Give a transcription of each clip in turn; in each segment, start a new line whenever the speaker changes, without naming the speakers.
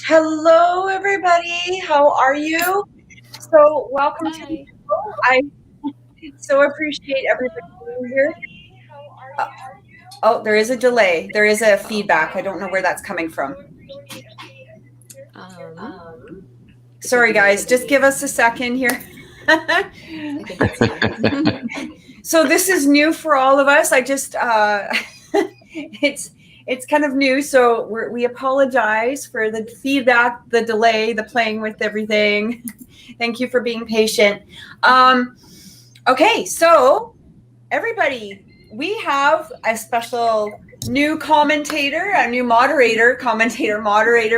Hello, everybody. How are you? So, welcome to the show. I so appreciate everybody being here. Oh, there is a delay. There is a feedback. I don't know where that's coming from. Sorry, guys. Just give us a second here. So this is new for all of us. I just it's kind of new, so we apologize for the feedback, the delay, the playing with everything. Thank you for being patient. Okay, so everybody, we have a special new commentator, a new moderator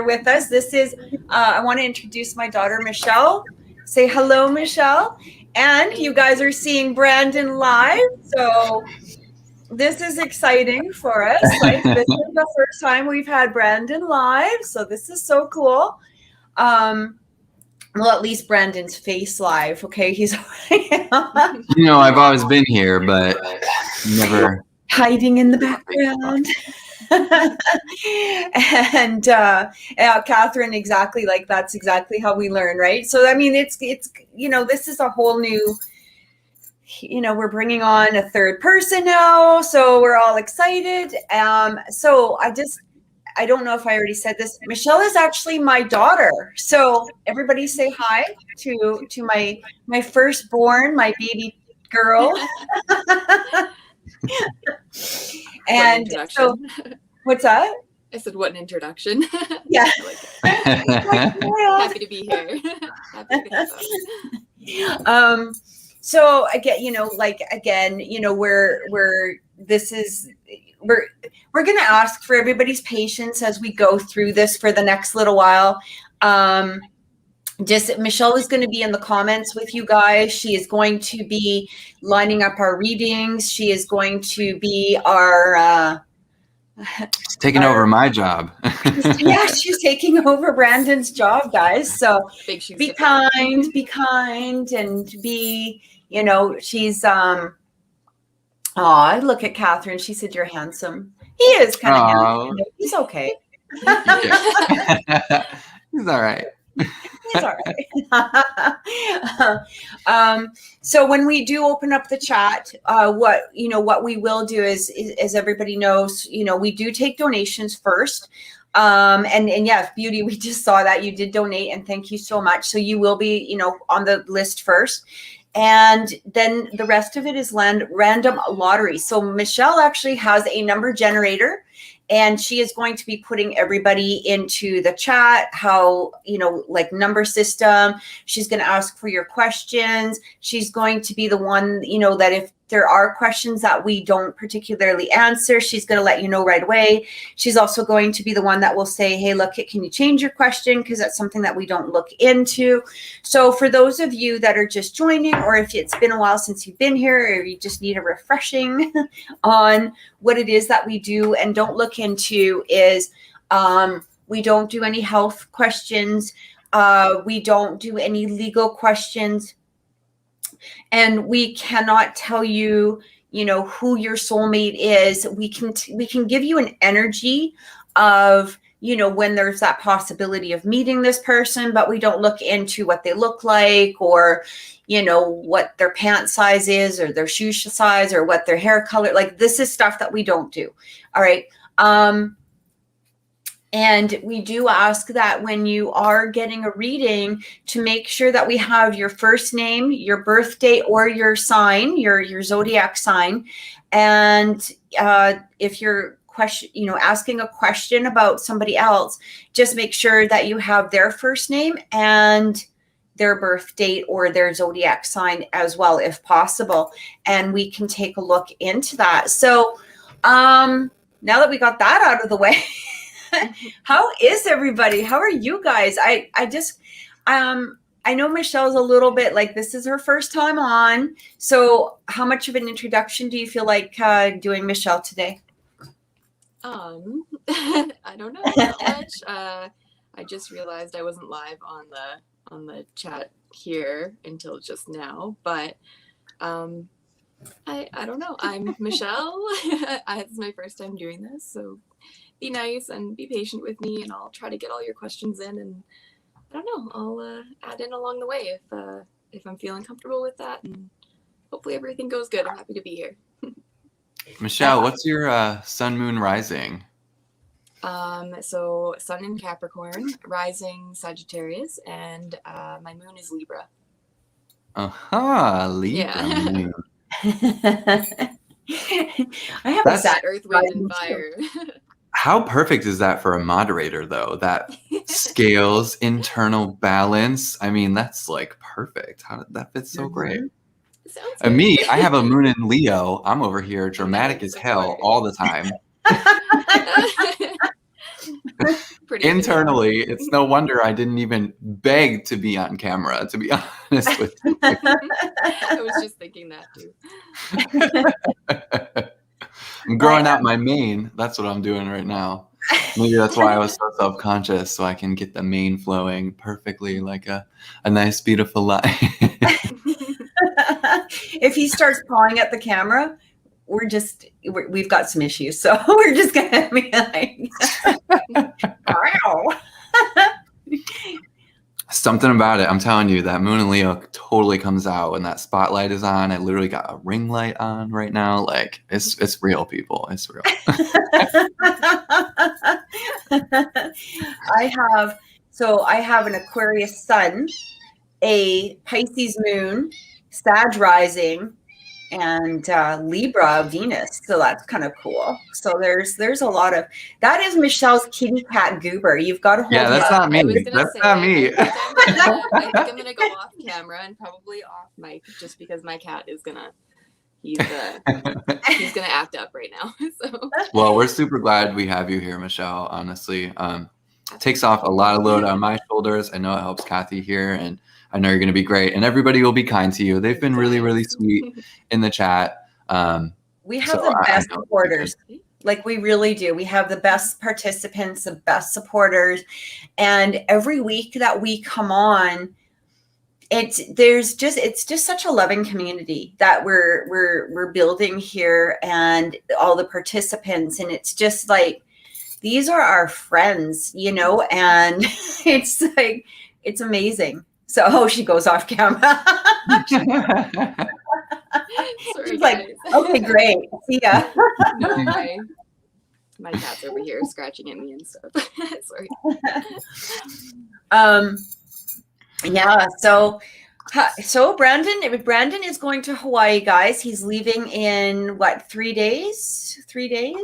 with us. This is, I want to introduce my daughter, Michelle. Say hello, Michelle. And you guys are seeing Brandon live, so this is exciting for us. Like, this is the first time we've had Brandon live, so this is so cool. Well, at least Brandon's face live. Okay, he's
I've always been here, but never
hiding in the background. And Cathryn, exactly, like that's exactly how we learn, right? So I mean, it's this is a whole new. We're bringing on a third person now, so we're all excited. So I don't know if I already said this. Michelle is actually my daughter. So everybody say hi to my firstborn, my baby girl. And so, what's that?
I said, what an introduction.
Yeah.
Happy to be here. Happy to be here.
So again, we're going to ask for everybody's patience as we go through this for the next little while. Michelle is going to be in the comments with you guys. She is going to be lining up our readings. She is going to be our
taking over my job.
Yeah, she's taking over Brandon's job, guys. So be kind, and be, she's I look at Cathryn. She said you're handsome. He is kind of handsome. He's okay.
He's all right.
He's all right. So when we do open up the chat, what we will do is, as everybody knows, we do take donations first. And yes, Beauty, we just saw that you did donate, and thank you so much. So you will be, on the list first. And then the rest of it is random lottery. So Michelle actually has a number generator, and she is going to be putting everybody into the chat, how, like number system. She's going to ask for your questions. She's going to be the one, that if there are questions that we don't particularly answer, she's going to let you know right away. She's also going to be the one that will say, hey, look, can you change your question? Because that's something that we don't look into. So for those of you that are just joining, or if it's been a while since you've been here, or you just need a refreshing on what it is that we do and don't look into, is we don't do any health questions. We don't do any legal questions. And we cannot tell you, who your soulmate is. We can give you an energy of, when there's that possibility of meeting this person, but we don't look into what they look like, or, what their pant size is, or their shoe size, or what their hair color. Like, this is stuff that we don't do. All right. And we do ask that when you are getting a reading, to make sure that we have your first name, your birth date, or your sign, your zodiac sign. And if you're asking a question about somebody else, just make sure that you have their first name and their birth date or their zodiac sign as well, if possible. And we can take a look into that. So now that we got that out of the way, How is everybody? How are you guys? I know Michelle's a little bit like, this is her first time on. So how much of an introduction do you feel like doing, Michelle, today?
I don't know, not much. I just realized I wasn't live on the chat here until just now, but I don't know. I'm Michelle. This is my first time doing this, so be nice and be patient with me, and I'll try to get all your questions in, and I don't know, I'll add in along the way if I'm feeling comfortable with that, and hopefully everything goes good. I'm happy to be here.
Michelle, what's your sun, moon, rising?
So sun in Capricorn, rising Sagittarius, and my moon is Libra.
Libra
Yeah.
moon.
I have
That's
a
Earth, wind, and fire.
How perfect is that for a moderator, though? That scales, internal balance. I mean, that's like perfect. That fits so great. And me, I have a moon in Leo. I'm over here dramatic as hell all the time. Internally, it's no wonder I didn't even beg to be on camera, to be honest with you.
I was just thinking that too.
I'm growing out my mane. That's what I'm doing right now. Maybe that's why I was so self-conscious, so I can get the mane flowing perfectly like a nice, beautiful line.
If he starts pawing at the camera, we've got some issues. So we're just gonna be like, wow.
Something about it. I'm telling you, that moon in Leo totally comes out when that spotlight is on. I literally got a ring light on right now. Like it's real, people. It's real.
I have an Aquarius sun, a Pisces moon, Sag rising, and Libra Venus. So that's kind of cool. So there's a lot of, that is Michelle's kitty cat goober. You've got to hold
that's not me. That's not me.
I think I'm gonna go off camera and probably off mic, just because my cat is he's gonna act up right now. So
well, we're super glad we have you here, Michelle. Honestly, takes off a lot of load on my shoulders. I know it helps Kathy here, and I know you're going to be great, and everybody will be kind to you. They've been really, really sweet in the chat.
We have the best supporters. Like, we really do. We have the best participants, the best supporters. And every week that we come on, it's just such a loving community that we're building here, and all the participants. And it's just like, these are our friends, and it's like, it's amazing. So she goes off camera.
Sorry,
She's like, okay, great. See ya.
No, my cat's over here scratching at me and stuff. Sorry.
Yeah. So Brandon is going to Hawaii, guys. He's leaving in what, 3 days? 3 days?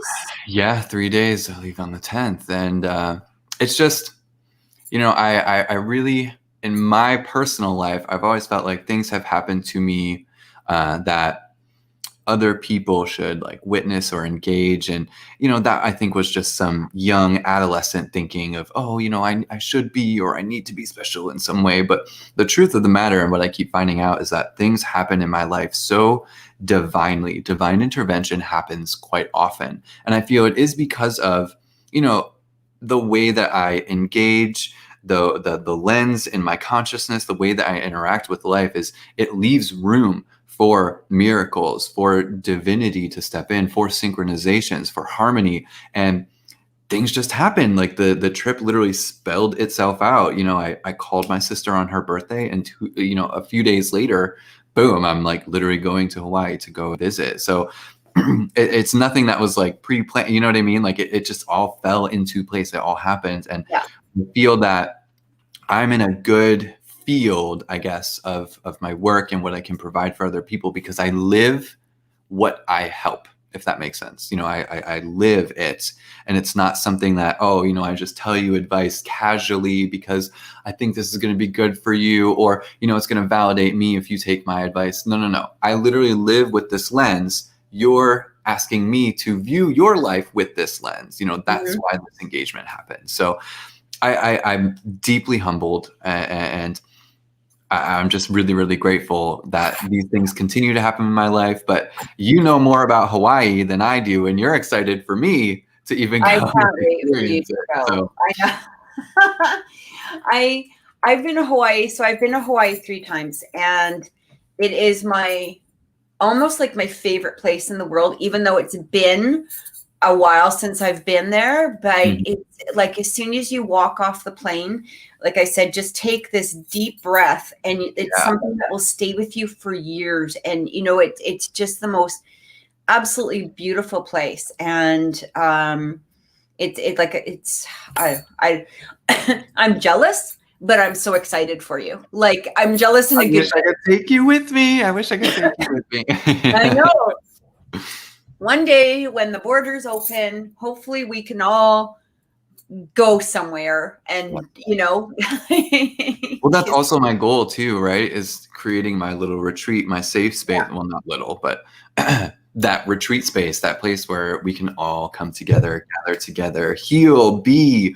Yeah, 3 days. I leave on the 10th, and it's just, I really, in my personal life, I've always felt like things have happened to me that other people should like witness or engage. And, that I think was just some young adolescent thinking of, I should be, or I need to be special in some way. But the truth of the matter, and what I keep finding out, is that things happen in my life so divinely. Divine intervention happens quite often. And I feel it is because of, the way that I engage, the lens in my consciousness, the way that I interact with life, is it leaves room for miracles, for divinity to step in, for synchronizations, for harmony, and things just happen. Like the trip literally spelled itself out. I called my sister on her birthday, and a few days later, boom, I'm like literally going to Hawaii to go visit. So it's nothing that was like pre-planned. You know what I mean? Like it just all fell into place. It all happened, and I feel that I'm in a good field, I guess, of my work and what I can provide for other people, because I live what I help, if that makes sense. I live it, and it's not something that, I just tell you advice casually because I think this is going to be good for you, or, it's going to validate me if you take my advice. No. I literally live with this lens. Your asking me to view your life with this lens. That's
Mhm.
why this engagement happened. So I'm deeply humbled, and I'm just really, really grateful that these things continue to happen in my life. But you know more about Hawaii than I do, and you're excited for me to even go
I
and
can't wait for you
experience
to
it.
go.
So
I know. I've been to Hawaii, so I've been to Hawaii 3 times, and it is almost like my favorite place in the world, even though it's been a while since I've been there. But it's like, as soon as you walk off the plane, like I said, just take this deep breath, and it's something that will stay with you for years. And it's just the most absolutely beautiful place. And I'm jealous, but I'm so excited for you. Like, I'm jealous in a good way.
I could take you with me. I wish I could take you with me.
I know. One day when the borders open, hopefully we can all go somewhere, and
Well, that's also my goal too, right? Is creating my little retreat, my safe space. Well, not little, but that retreat space, that place where we can all come together, gather together, heal, be,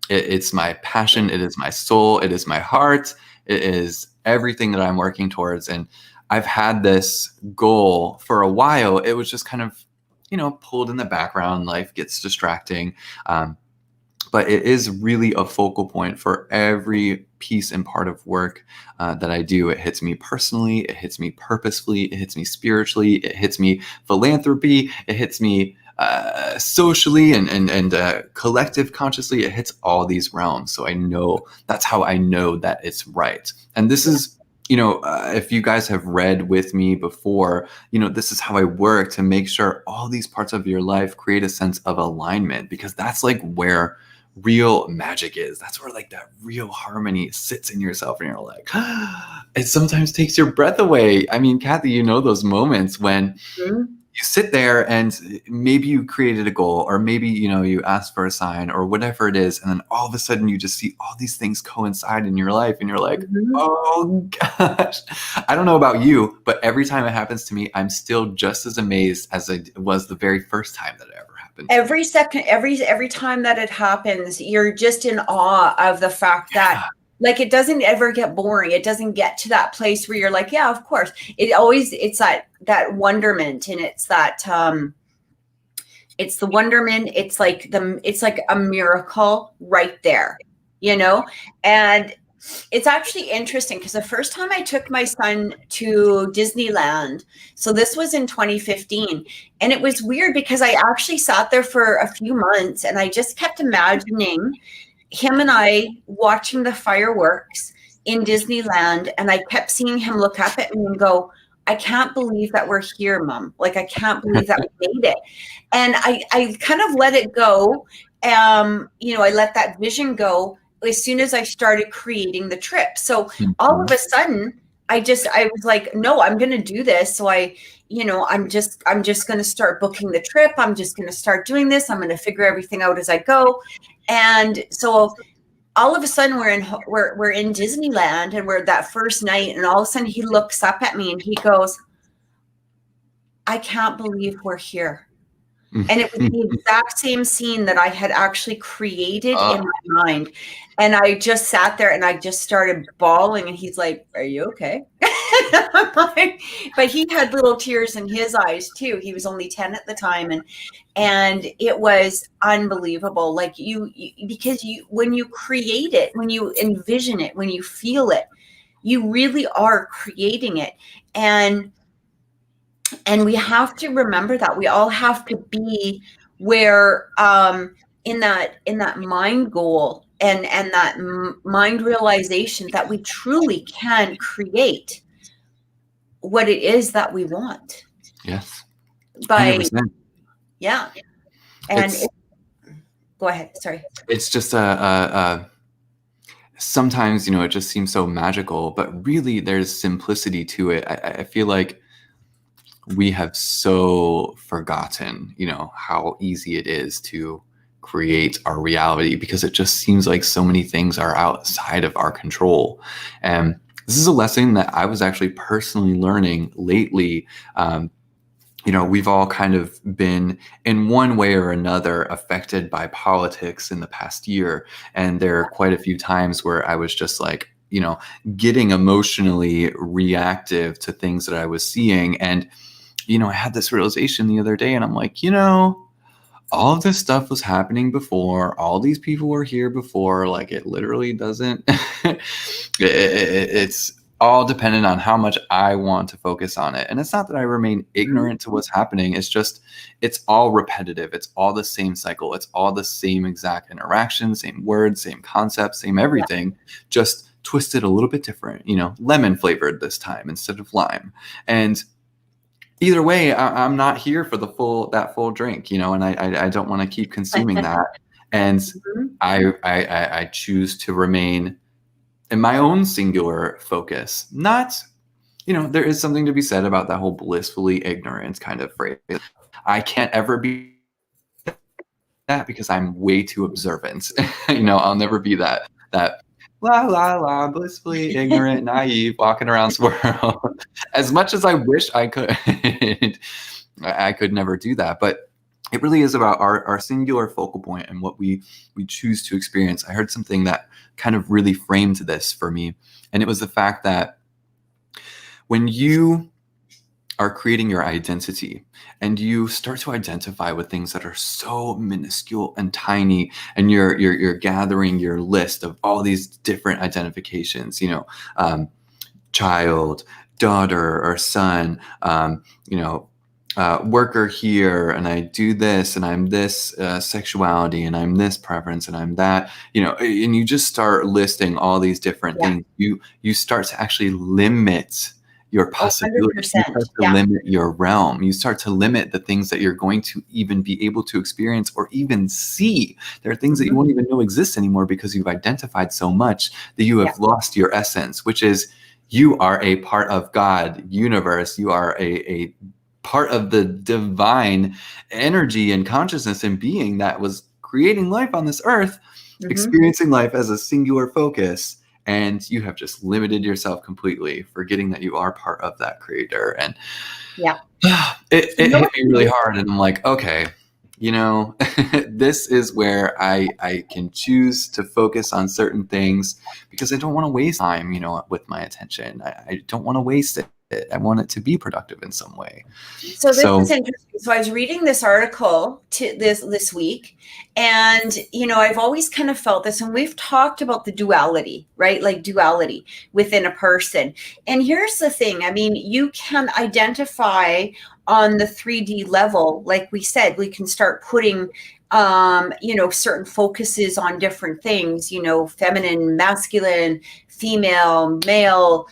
it's my passion. It is my soul. It is my heart. It is everything that I'm working towards. And I've had this goal for a while. It was just kind of, pulled in the background. Life gets distracting. But it is really a focal point for every piece and part of work that I do. It hits me personally. It hits me purposefully. It hits me spiritually. It hits me philanthropy. It hits me socially and collective consciously. It hits all these realms. So that's how I know that it's right. And this is, if you guys have read with me before, this is how I work to make sure all these parts of your life create a sense of alignment, because that's like where real magic is. That's where like that real harmony sits in yourself, and you're like, it sometimes takes your breath away. I mean, Kathy, those moments when you sit there and maybe you created a goal, or maybe, you asked for a sign or whatever it is. And then all of a sudden you just see all these things coincide in your life, and you're like, oh gosh, I don't know about you, but every time it happens to me, I'm still just as amazed as I was the very first time that it ever happened.
Every second, every time that it happens, you're just in awe of the fact that, like, it doesn't ever get boring. It doesn't get to that place where you're like, yeah, of course. It's that wonderment, and it's that it's the wonderment. It's like a miracle right there, And it's actually interesting, because the first time I took my son to Disneyland, so this was in 2015, and it was weird because I actually sat there for a few months, and I just kept imagining him and I watching the fireworks in Disneyland, and I kept seeing him look up at me and go, I can't believe that we're here, Mom. Like, I can't believe that we made it. And I kind of let it go. I let that vision go as soon as I started creating the trip. So all of a sudden, I was like, no, I'm going to do this. So I'm just going to start booking the trip. I'm just going to start doing this. I'm going to figure everything out as I go. And so all of a sudden we're in Disneyland, and we're that first night, and all of a sudden he looks up at me and he goes, I can't believe we're here. And it was the exact same scene that I had actually created in my mind. And I just sat there and I just started bawling, and he's like, are you okay? But he had little tears in his eyes too. He was only 10 at the time. And it was unbelievable. Like because when you create it, when you envision it, when you feel it, you really are creating it. And we have to remember that we all have to be where in that mind goal and that mind realization that we truly can create what it is that we want.
Yes.
By
100%.
Yeah. And go ahead. Sorry.
It's just sometimes, it just seems so magical, but really there's simplicity to it. I feel like we have so forgotten, how easy it is to create our reality, because it just seems like so many things are outside of our control. And this is a lesson that I was actually personally learning lately, we've all kind of been in one way or another affected by politics in the past year. And there are quite a few times where I was just like, getting emotionally reactive to things that I was seeing. And, I had this realization the other day, and I'm like, all of this stuff was happening before. All these people were here before. Like, it literally doesn't, it's all dependent on how much I want to focus on it. And it's not that I remain ignorant to what's happening. It's just, it's all repetitive. It's all the same cycle. It's all the same exact interaction, same words, same concepts, same everything, just twisted a little bit different, lemon flavored this time instead of lime. And either way, I'm not here for that full drink, and I don't want to keep consuming that. And I choose to remain in my own singular focus. Not, there is something to be said about that whole blissfully ignorant kind of phrase. I can't ever be that because I'm way too observant. I'll never be that la la la, blissfully ignorant, naive, walking around this world. As much as I wish I could, I could never do that. But it really is about our singular focal point and what we choose to experience. I heard something that kind of really framed this for me. And it was the fact that when you are creating your identity and you start to identify with things that are so minuscule and tiny, and you're gathering your list of all these different identifications, child, daughter or son, worker here, and I do this, and I'm this sexuality, and I'm this preference, and I'm that, and you just start listing all these different things. You start to actually limit your possibilities. 100%. You start to limit your realm. You start to limit the things that you're going to even be able to experience or even see. There are things that you won't even know exist anymore because you've identified so much that you have lost your essence, which is you are a part of God, universe. You are a part of the divine energy and consciousness and being that was creating life on this earth, experiencing life as a singular focus. And you have just limited yourself completely, forgetting that you are part of that creator. And it hit me really hard. And I'm like, okay, this is where I can choose to focus on certain things because I don't want to waste time, with my attention. I don't want to waste it. I want it to be productive in some way.
So this is interesting. So I was reading this article this week, and I've always kind of felt this, and we've talked about the duality, right? Like duality within a person. And here's the thing. I mean, you can identify on the 3D level, like we said, we can start putting certain focuses on different things, feminine, masculine, female, male,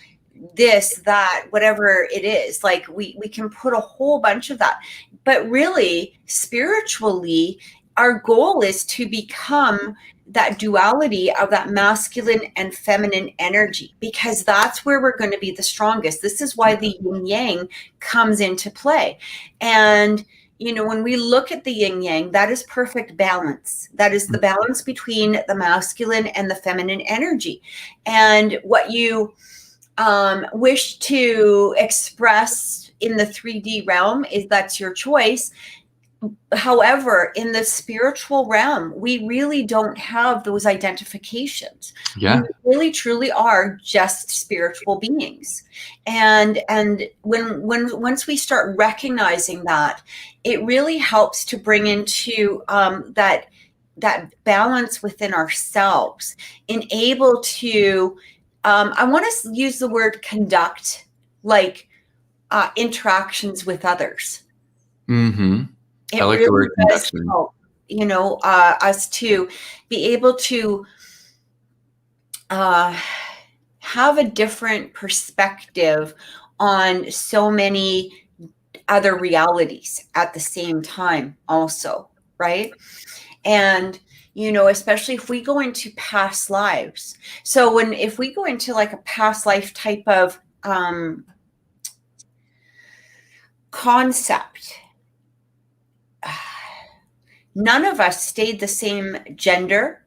this, that, whatever it is. Like we can put a whole bunch of that, but really spiritually, our goal is to become that duality of that masculine and feminine energy, because that's where we're going to be the strongest. This is why the yin yang comes into play. And when we look at the yin yang, that is perfect balance. That is the balance between the masculine and the feminine energy. And what you wish to express in the 3D realm that's your choice. However, in the spiritual realm, we really don't have those identifications. We really truly are just spiritual beings. And once we start recognizing that, it really helps to bring into that balance within ourselves, and able to I want to use the word conduct, like interactions with others.
I like the word conduction.
Help, us to be able to have a different perspective on so many other realities at the same time also, right? And especially if we go into past lives. So if we go into like a past life type of concept, none of us stayed the same gender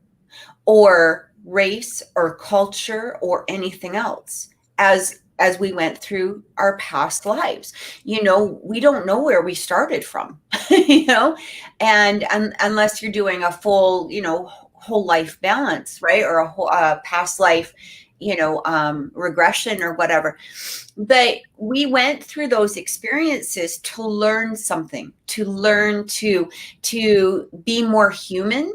or race or culture or anything else as as we went through our past lives. We don't know where we started from, and unless you're doing a full, whole life balance, right? Or a whole past life, regression or whatever. But we went through those experiences to learn something, to learn to be more human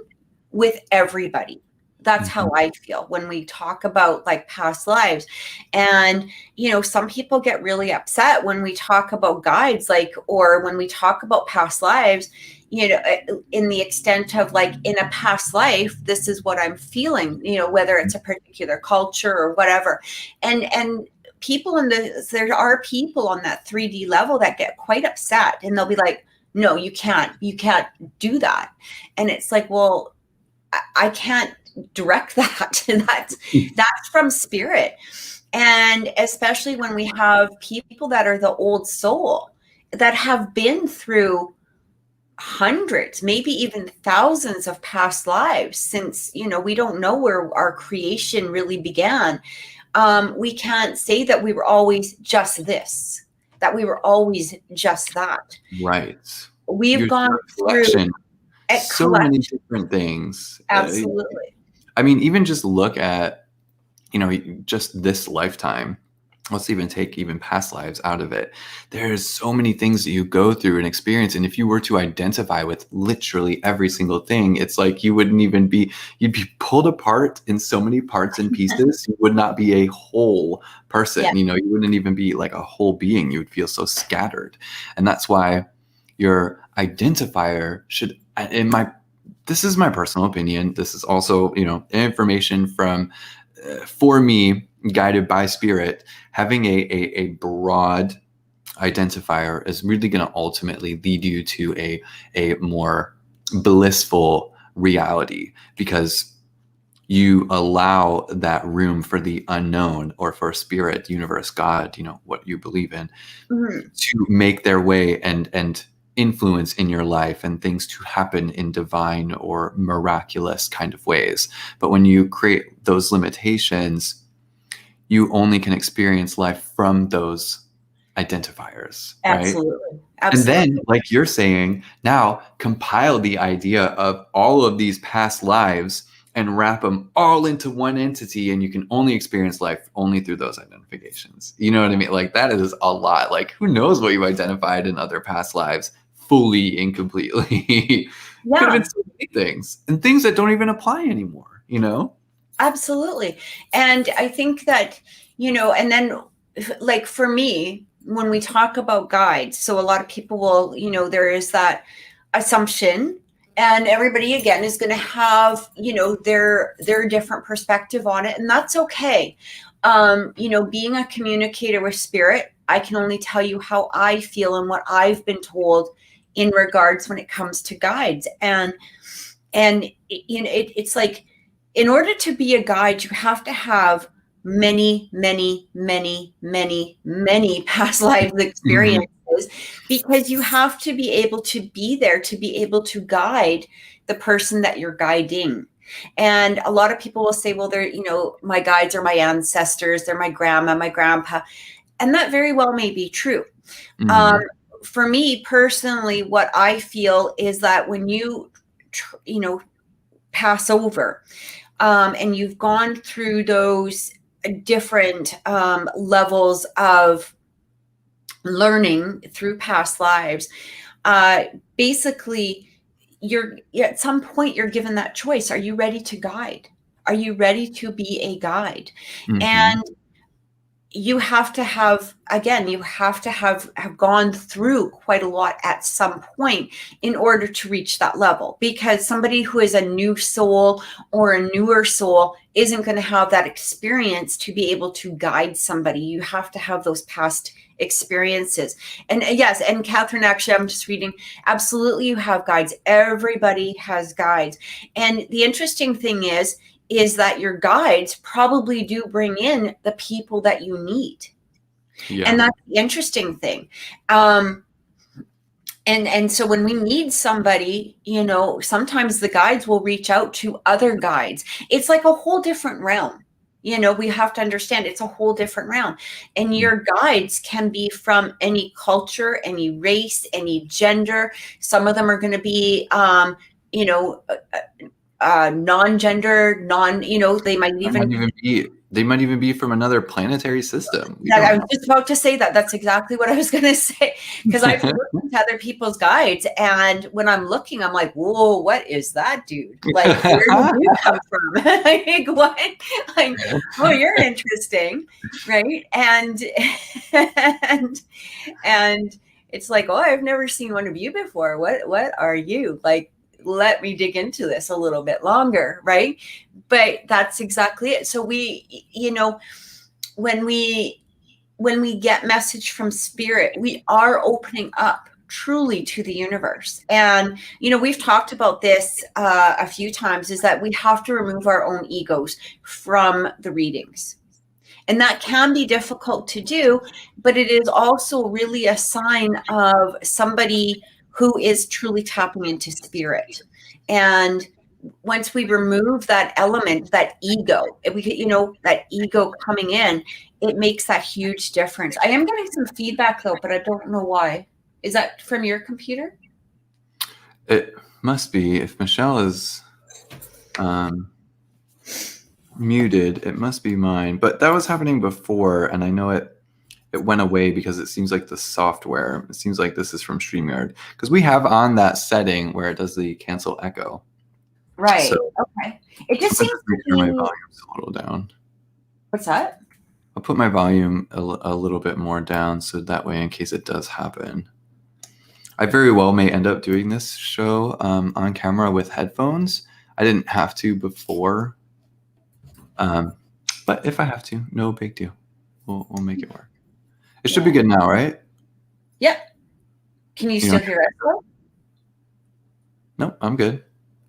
with everybody. That's how I feel when we talk about like past lives. And, some people get really upset when we talk about guides, or when we talk about past lives, in the extent of like, in a past life, this is what I'm feeling, whether it's a particular culture or whatever. And people there are people on that 3D level that get quite upset, and they'll be like, no, you can't do that. And it's like, well, I can't direct that. That's from spirit. And especially when we have people that are the old soul that have been through hundreds, maybe even thousands of past lives, since, we don't know where our creation really began. We can't say that we were always just this, that we were always just that.
Right.
We've gone through
so many different things.
Absolutely.
I mean, even just look at, just this lifetime. Let's even take even past lives out of it. There's so many things that you go through and experience. And if you were to identify with literally every single thing, it's like you'd be pulled apart in so many parts and pieces. You would not be a whole person.
Yeah.
You wouldn't even be like a whole being. You would feel so scattered. And that's why your identifier should, this is my personal opinion. This is also, information from, for me, guided by spirit. Having a broad identifier is really going to ultimately lead you to a more blissful reality, because you allow that room for the unknown, or for spirit, universe, God, what you believe in, to make their way and influence in your life, and things to happen in divine or miraculous kind of ways. But when you create those limitations, you only can experience life from those identifiers.
Absolutely.
Right?
Absolutely.
And then, like you're saying, now compile the idea of all of these past lives and wrap them all into one entity, and you can only experience life only through those identifications. You know what I mean? Like, that is a lot. Like, who knows what you identified in other past lives fully and completely.
Yeah.
Could have been so many things, and things that don't even apply anymore,
Absolutely. And I think that, and then like for me, when we talk about guides, so a lot of people will, there is that assumption, and everybody again is going to have, their different perspective on it. And that's okay. Being a communicator with spirit, I can only tell you how I feel and what I've been told in regards when it comes to guides. And it's like, in order to be a guide, you have to have many, many, many, many, many past life experiences, because you have to be able to be there to be able to guide the person that you're guiding. And a lot of people will say, well, they're, my guides are my ancestors, they're my grandma, my grandpa. And that very well may be true. For me personally, what I feel is that when you, pass over, and you've gone through those different levels of learning through past lives, basically you're at some point you're given that choice. Are you ready to guide? Are you ready to be a guide? And you have to have gone through quite a lot at some point in order to reach that level, because somebody who is a new soul or a newer soul isn't going to have that experience to be able to guide somebody. You have to have those past experiences. And yes, and Cathryn, actually, I'm just reading, absolutely, you have guides. Everybody has guides. And the interesting thing is that your guides probably do bring in the people that you need. Yeah. And that's the interesting thing. And so when we need somebody, sometimes the guides will reach out to other guides. It's like a whole different realm. We have to understand it's a whole different realm. And your guides can be from any culture, any race, any gender. Some of them are going to be, non-gender, they might
even be from another planetary system.
I was just about to say that. That's exactly what I was going to say. Because I've looked into other people's guides, and when I'm looking, I'm like, whoa, what is that dude? Like, where did you come from? Like, what? Like, oh, you're interesting, right? And it's like, oh, I've never seen one of you before. What are you? Like, let me dig into this a little bit longer, right? But that's exactly it. So we, when we get message from spirit, we are opening up truly to the universe. And, we've talked about this a few times, is that we have to remove our own egos from the readings. And that can be difficult to do, but it is also really a sign of somebody who is truly tapping into spirit. And once we remove that element, that ego, that ego coming in, it makes that huge difference. I am getting some feedback though, but I don't know why. Is that from your computer?
It must be. If Michelle is muted, it must be mine. But that was happening before, and I know it went away because it seems like the software. It seems like this is from StreamYard, because we have on that setting where it does the cancel echo.
Right.
So,
okay. It just seems to be...
my volume's a little down.
What's that?
I'll put my volume a little bit more down, so that way, in case it does happen. I very well may end up doing this show on camera with headphones. I didn't have to before, but if I have to, no big deal. We'll make it work. It should be good now, right?
Yep. Can you still hear us?
No, I'm good.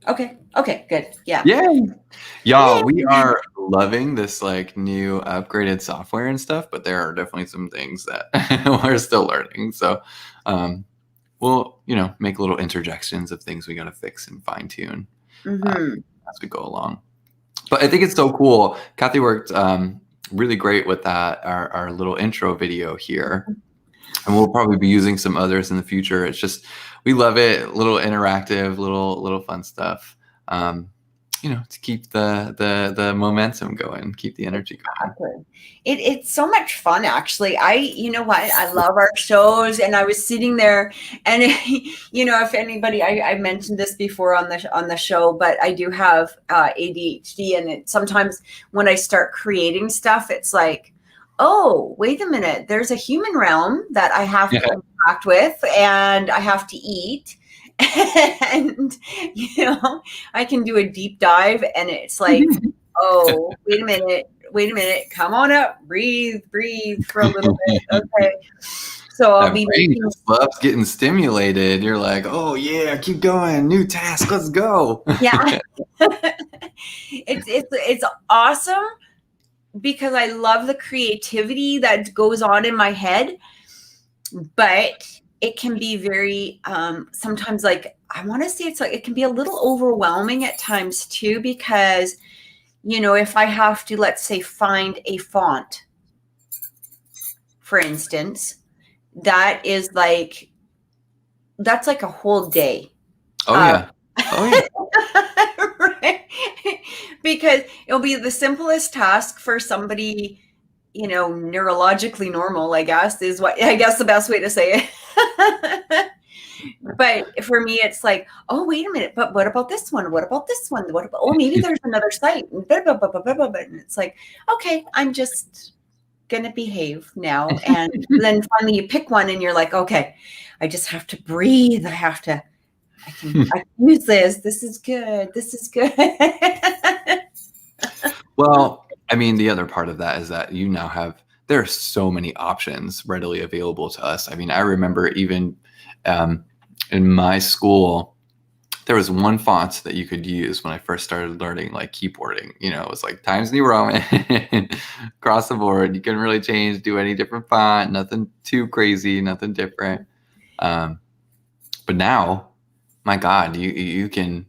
Okay, good. Yeah.
Yay! Y'all, we are loving this like new upgraded software and stuff, but there are definitely some things that we're still learning. So we'll, make little interjections of things we got to fix and fine tune as we go along. But I think it's so cool. Kathy worked really great with that, our little intro video here. And we'll probably be using some others in the future. It's just, we love it. Little interactive, little fun stuff. To keep the momentum going, keep the energy going.
It's so much fun, actually. I love our shows, and I was sitting there, and if anybody, I mentioned this before on the show, but I do have ADHD, and sometimes when I start creating stuff, it's like, oh, wait a minute, there's a human realm that I have to interact with, and I have to eat. And I can do a deep dive, and it's like, oh, wait a minute, come on up, breathe for a little bit. Okay, so I'll be
loves getting stimulated. You're like, oh yeah, keep going, new task, let's go.
Yeah. It's awesome, because I love the creativity that goes on in my head, but it can be very sometimes, like, I want to say it's like, it can be a little overwhelming at times too, because if I have to, let's say, find a font, for instance, that's like a whole day.
Right.
Because it'll be the simplest task for somebody, neurologically normal, I guess the best way to say it. But for me, it's like, oh, wait a minute, but what about this one? What about this one? Maybe there's another site. And it's like, okay, I'm just gonna behave now. And then finally you pick one, and you're like, okay, I just have to breathe. I can use this. This is good.
Well, I mean, the other part of that is that you now there are so many options readily available to us. I mean, I remember even in my school, there was one font that you could use when I first started learning like keyboarding. It was like Times New Roman across the board. You couldn't really do any different font, nothing too crazy, nothing different. But now, my God, you can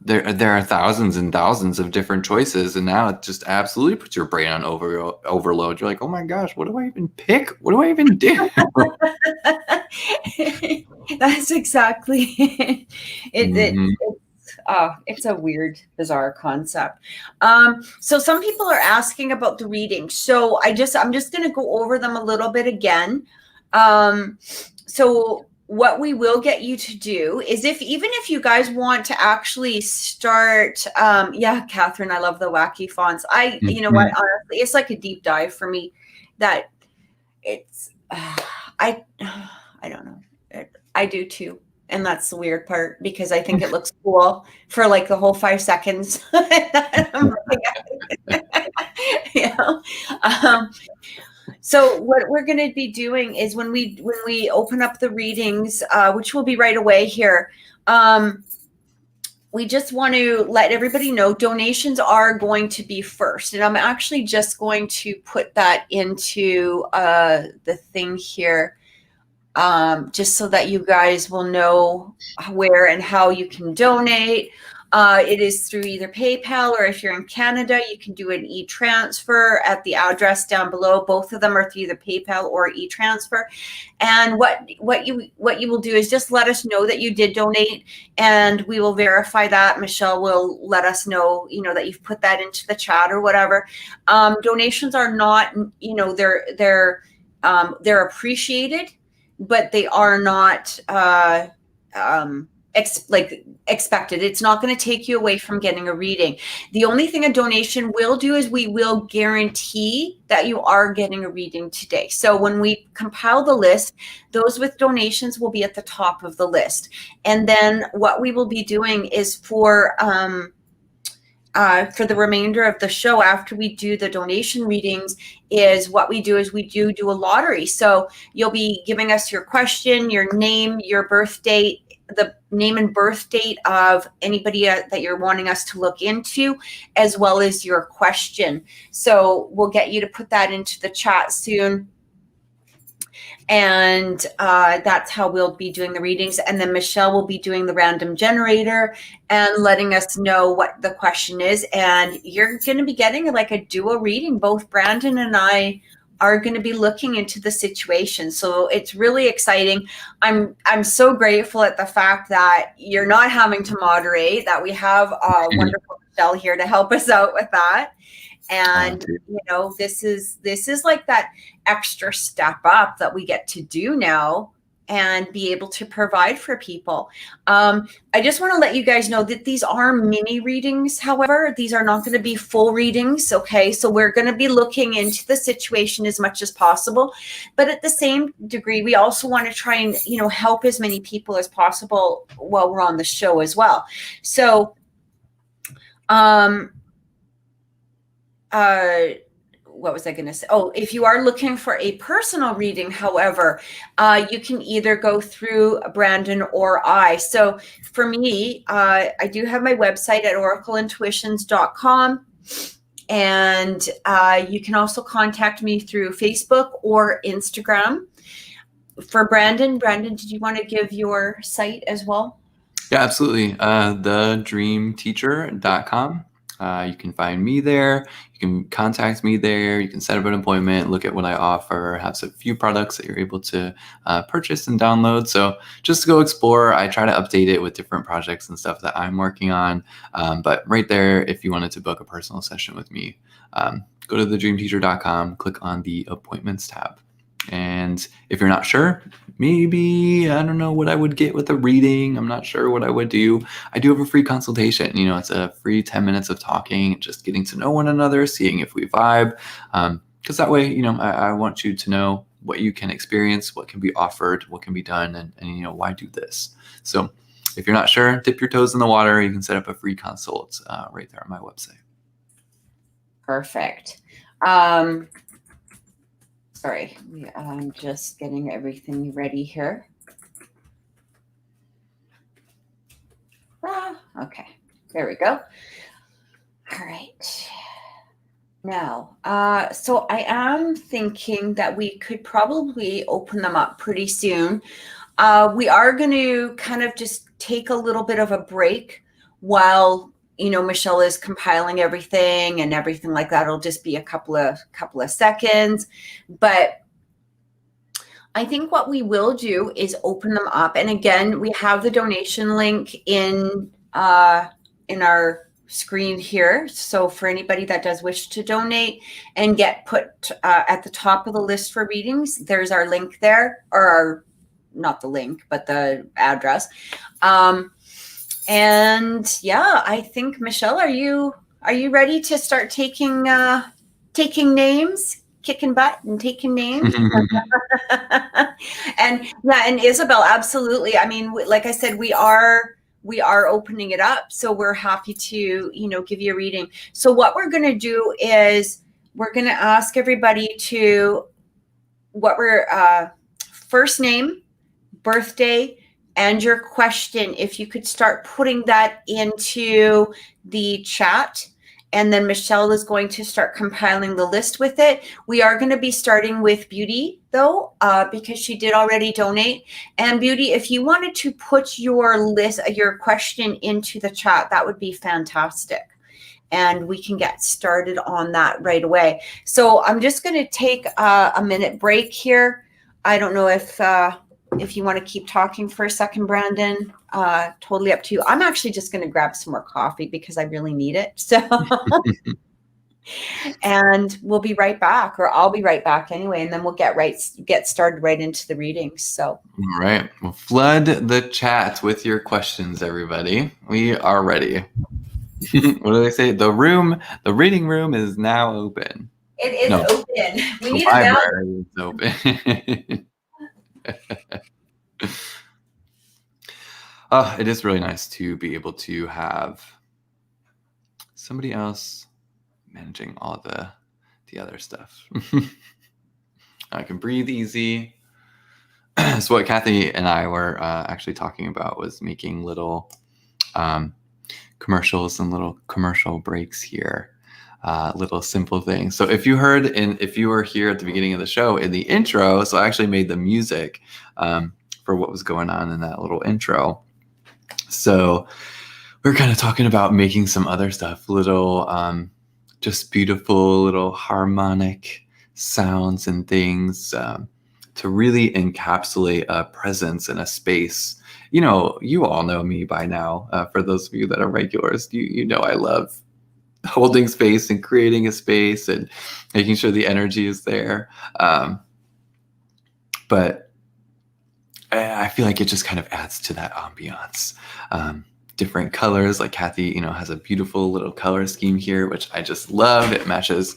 there are thousands and thousands of different choices, and now it just absolutely puts your brain on overload. You're like, oh my gosh, what do I even pick? What do I even do?
That's exactly it.
Mhm.
It's a weird, bizarre concept. So some people are asking about the reading. So I'm just going to go over them a little bit again. So what we will get you to do is even if you guys want to actually start, yeah, Cathryn, I love the wacky fonts. You know what, honestly, it's like a deep dive for me that it's, I don't know. I do too. And that's the weird part because I think it looks cool for like the whole 5 seconds. Yeah. So what we're going to be doing is when we open up the readings, which will be right away here, we just want to let everybody know donations are going to be first. And I'm actually just going to put that into the thing here, just so that you guys will know where and how you can donate. It is through either PayPal, or if you're in Canada, you can do an e-transfer at the address down below. Both of them are through either PayPal or e-transfer. And what you will do is just let us know that you did donate, and we will verify that. Michelle will let us know, that you've put that into the chat or whatever. Donations are not, they're appreciated, but they are not expected. It's not going to take you away from getting a reading. The only thing a donation will do is we will guarantee that you are getting a reading today. So when we compile the list, those with donations will be at the top of the list. And then what we will be doing is for the remainder of the show, after we do the donation readings, is what we do is we do a lottery. So you'll be giving us your question, your name, your birth date, the name and birth date of anybody that you're wanting us to look into, as well as your question. So we'll get you to put that into the chat soon. And that's how we'll be doing the readings. And then Michelle will be doing the random generator and letting us know what the question is. And you're going to be getting like a duo reading. Both Brandon and I are going to be looking into the situation. So it's really exciting. I'm so grateful at the fact that you're not having to moderate, that we have a wonderful Michelle here to help us out with that. And this is like that extra step up that we get to do now and be able to provide for people. I just want to let you guys know that these are mini readings. However, these are not going to be full readings. Okay. So we're going to be looking into the situation as much as possible, but at the same degree, we also want to try and, help as many people as possible while we're on the show as well. So, what was I going to say? Oh, if you are looking for a personal reading, however, you can either go through Brandon or I. So for me, I do have my website at oracleintuitions.com. And you can also contact me through Facebook or Instagram. For Brandon, did you want to give your site as well?
Yeah, absolutely. thedreamteacher.com. You can find me there. You can contact me there. You can set up an appointment, look at what I offer, have a few products that you're able to purchase and download. So just to go explore. I try to update it with different projects and stuff that I'm working on. But right there, if you wanted to book a personal session with me, go to thedreamteacher.com, click on the appointments tab. And if you're not sure, maybe, I don't know what I would get with a reading. I'm not sure what I would do. I do have a free consultation. It's a free 10 minutes of talking, just getting to know one another, seeing if we vibe. Because that way, I want you to know what you can experience, what can be offered, what can be done, and why do this. So if you're not sure, dip your toes in the water. You can set up a free consult right there on my website.
Perfect. Sorry, I'm just getting everything ready here. Okay, there we go. All right. Now, so I am thinking that we could probably open them up pretty soon. We are going to kind of just take a little bit of a break while, Michelle is compiling everything and everything like that. It'll just be a couple of seconds. But I think what we will do is open them up. And again, we have the donation link in our screen here. So for anybody that does wish to donate and get put at the top of the list for readings, there's our link there, or not the link, but the address. And yeah, I think, Michelle, are you ready to start taking names, kicking butt and taking names? And yeah, and Isabel, absolutely. I mean, like I said, we are opening it up, so we're happy to give you a reading. So what we're going to do is we're going to ask everybody to first name, birthday, and your question. If you could start putting that into the chat, and then Michelle is going to start compiling the list with it. We are going to be starting with Beauty, though, because she did already donate. And Beauty, if you wanted to put your question into the chat, that would be fantastic. And we can get started on that right away. So I'm just going to take a minute break here. I don't know if you want to keep talking for a second, Brandon. Totally up to you. I'm actually just going to grab some more coffee because I really need it. So, and we'll be right back, or I'll be right back anyway, and then we'll get started right into the readings. So,
all right. Well, flood the chat with your questions, everybody. We are ready. What do they say? The reading room is now open.
It is open. We need
a library is open. It is really nice to be able to have somebody else managing all the other stuff. I can breathe easy. So what Kathy and I were actually talking about was making little commercials and little commercial breaks here. Little simple things. So if you were here at the beginning of the show in the intro, so I actually made the music for what was going on in that little intro. So we're kind of talking about making some other stuff, little just beautiful little harmonic sounds and things to really encapsulate a presence in a space. You all know me by now. For those of you that are regulars, you know I love holding space and creating a space and making sure the energy is there. But I feel like it just kind of adds to that ambiance. Different colors, like Kathy, has a beautiful little color scheme here, which I just love. It matches,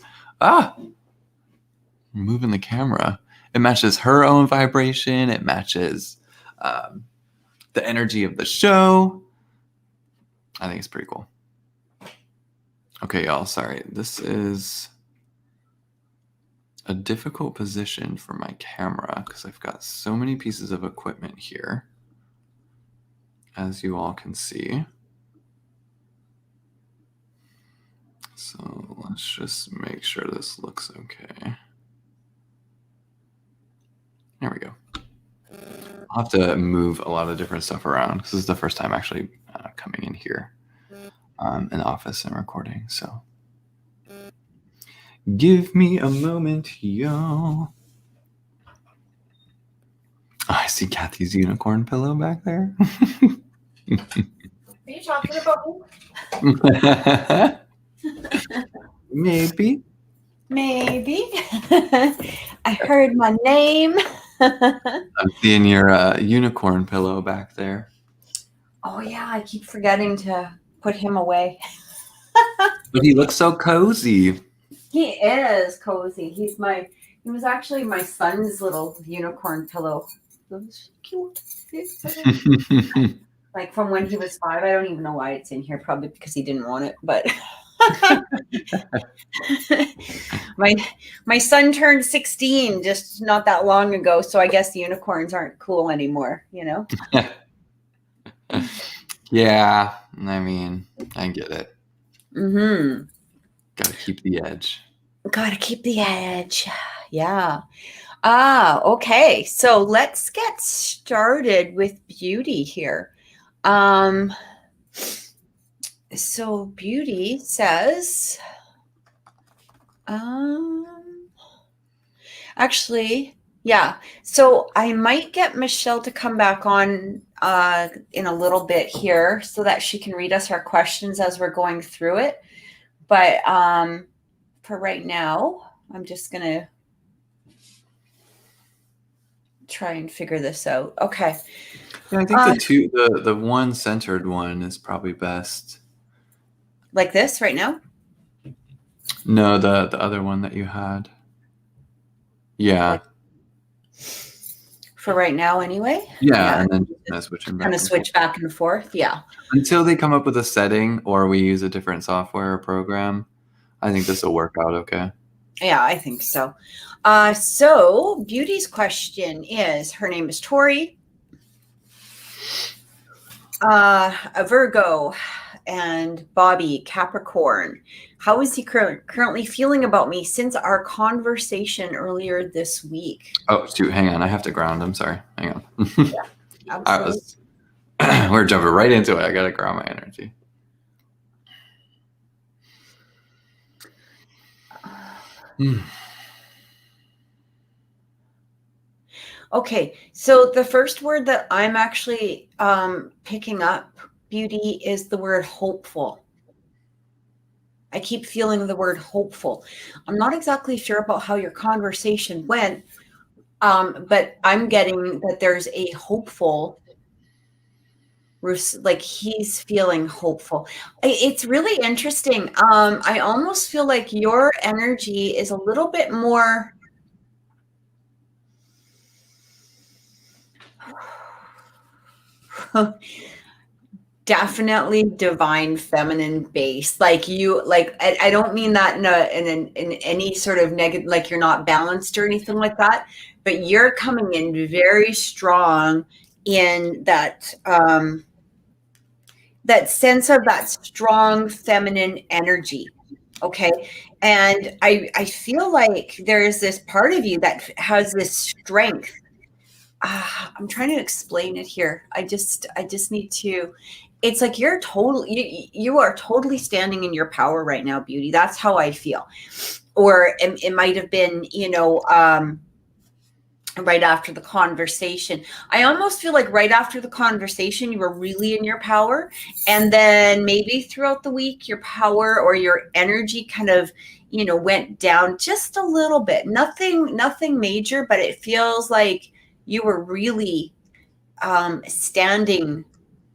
moving the camera. It matches her own vibration. It matches the energy of the show. I think it's pretty cool. Okay, y'all, sorry. This is a difficult position for my camera because I've got so many pieces of equipment here, as you all can see. So let's just make sure this looks okay. There we go. I'll have to move a lot of different stuff around because this is the first time actually coming in here. In the office and recording, so give me a moment, y'all. I see Kathy's unicorn pillow back there.
Are you talking about me? Maybe. I heard my name.
I'm seeing your unicorn pillow back there.
Oh yeah, I keep forgetting to put him away.
But he looks so cozy.
He is cozy. He was actually my son's little unicorn pillow. It was cute. Like from when he was 5. I don't even know why it's in here. Probably because he didn't want it. But my son turned 16 just not that long ago. So I guess the unicorns aren't cool anymore,
Yeah, I mean, I get it.
Mm-hmm.
Gotta keep the edge.
Yeah. Okay. So let's get started with Beauty here. So Beauty says, actually, yeah. So I might get Michelle to come back on in a little bit here so that she can read us our questions as we're going through it. But for right now, I'm just going to try and figure this out. Okay.
Yeah, I think the one centered one is probably best.
Like this right now?
No, the other one that you had. Yeah.
Like, for right now anyway?
Yeah, and then
kind of switch back and forth. Yeah.
Until they come up with a setting or we use a different software or program, I think this will work out okay.
Yeah, I think so. So Beauty's question is, her name is Tori, a Virgo, and Bobby, Capricorn. How is he currently feeling about me since our conversation earlier this week?
Oh, shoot, hang on. I have to ground. I'm sorry. Hang on.
Yeah, absolutely.
We're jumping right into it. I got to ground my energy.
Okay, so the first word that I'm actually picking up, Beauty, is the word hopeful. I keep feeling the word hopeful. I'm not exactly sure about how your conversation went, but I'm getting that there's a hopeful, like he's feeling hopeful. It's really interesting. I almost feel like your energy is a little bit more definitely divine feminine base. Like you, like I don't mean that in any sort of negative, like you're not balanced or anything like that, but you're coming in very strong in that that sense of that strong feminine energy. Okay. And I feel like there is this part of you that has this strength. I'm trying to explain it here. I just need to, it's like you are totally standing in your power right now, Beauty. That's how I feel. Or it might have been, right after the conversation. I almost feel like right after the conversation, you were really in your power. And then maybe throughout the week, your power or your energy kind of, went down just a little bit. Nothing major, but it feels like you were really standing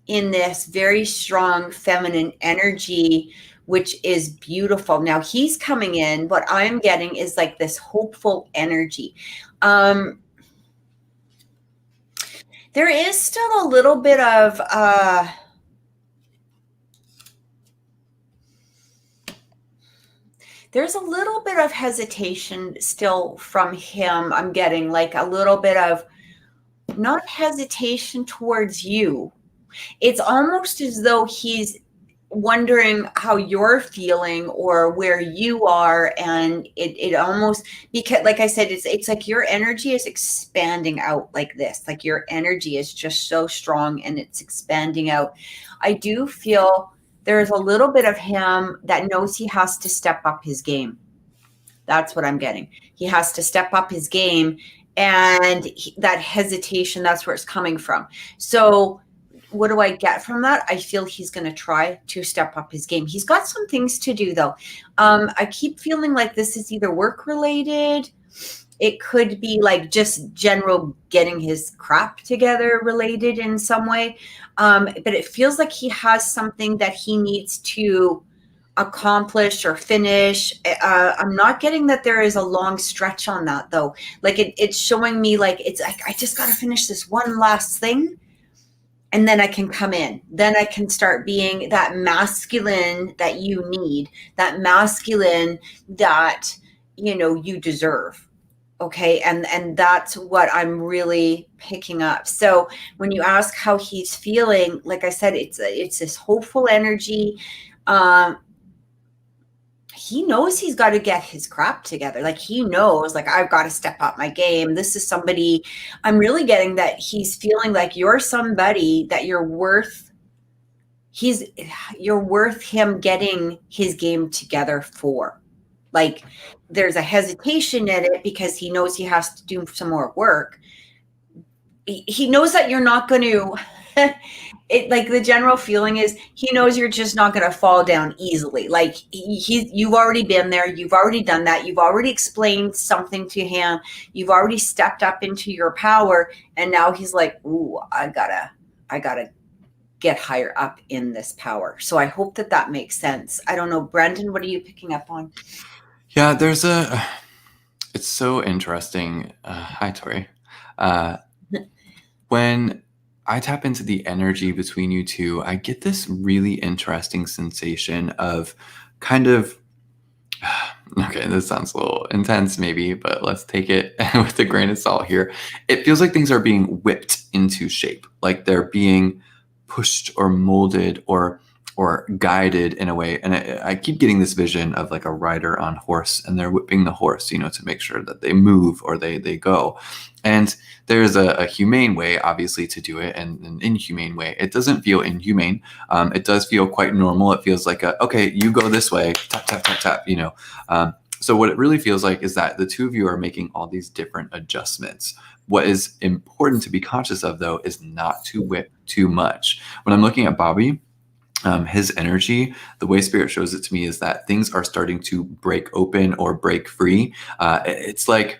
in this very strong feminine energy, which is beautiful. Now he's coming in. What I'm getting is like this hopeful energy. There is still a little bit of there's a little bit of hesitation still from him. I'm getting like a little bit of not hesitation towards you. It's almost as though he's wondering how you're feeling or where you are, and it almost, because like I said, it's like your energy is expanding out like this, like your energy is just so strong and it's expanding out. I do feel there's a little bit of him that knows he has to step up his game. That's what I'm getting. He has to step up his game, and that hesitation, that's where it's coming from. So what do I get from that? I feel he's going to try to step up his game. He's got some things to do, though. I keep feeling like this is either work related. It could be like just general getting his crap together related in some way. But it feels like he has something that he needs to accomplish or finish. I'm not getting that there is a long stretch on that, though. Like it's showing me like it's like I just got to finish this one last thing. And then I can come in. Then I can start being that masculine that you need, that masculine that, you deserve. Okay. And that's what I'm really picking up. So when you ask how he's feeling, like I said, it's this hopeful energy. He knows he's got to get his crap together. Like he knows, like, I've got to step up my game. This is somebody, I'm really getting that he's feeling like you're somebody that you're worth you're worth him getting his game together for. Like, there's a hesitation in it because he knows he has to do some more work. He knows that you're not going to like, the general feeling is he knows you're just not going to fall down easily. Like, you've already been there, you've already done that, you've already explained something to him, you've already stepped up into your power, and now he's like, ooh, I gotta get higher up in this power. So I hope that makes sense. I don't know, Brandon, what are you picking up on?
Yeah, it's so interesting. Hi, Tori. When I tap into the energy between you two, I get this really interesting sensation of kind of, okay, this sounds a little intense maybe, but let's take it with a grain of salt here. It feels like things are being whipped into shape, like they're being pushed or molded or guided in a way. And I keep getting this vision of like a rider on horse, and they're whipping the horse, to make sure that they move or they go. And there's a humane way, obviously, to do it, and an inhumane way. It doesn't feel inhumane. It does feel quite normal. It feels like okay, you go this way, tap, tap, tap, tap, So what it really feels like is that the two of you are making all these different adjustments. What is important to be conscious of, though, is not to whip too much. When I'm looking at Bobby, his energy, the way Spirit shows it to me is that things are starting to break open or break free. It's like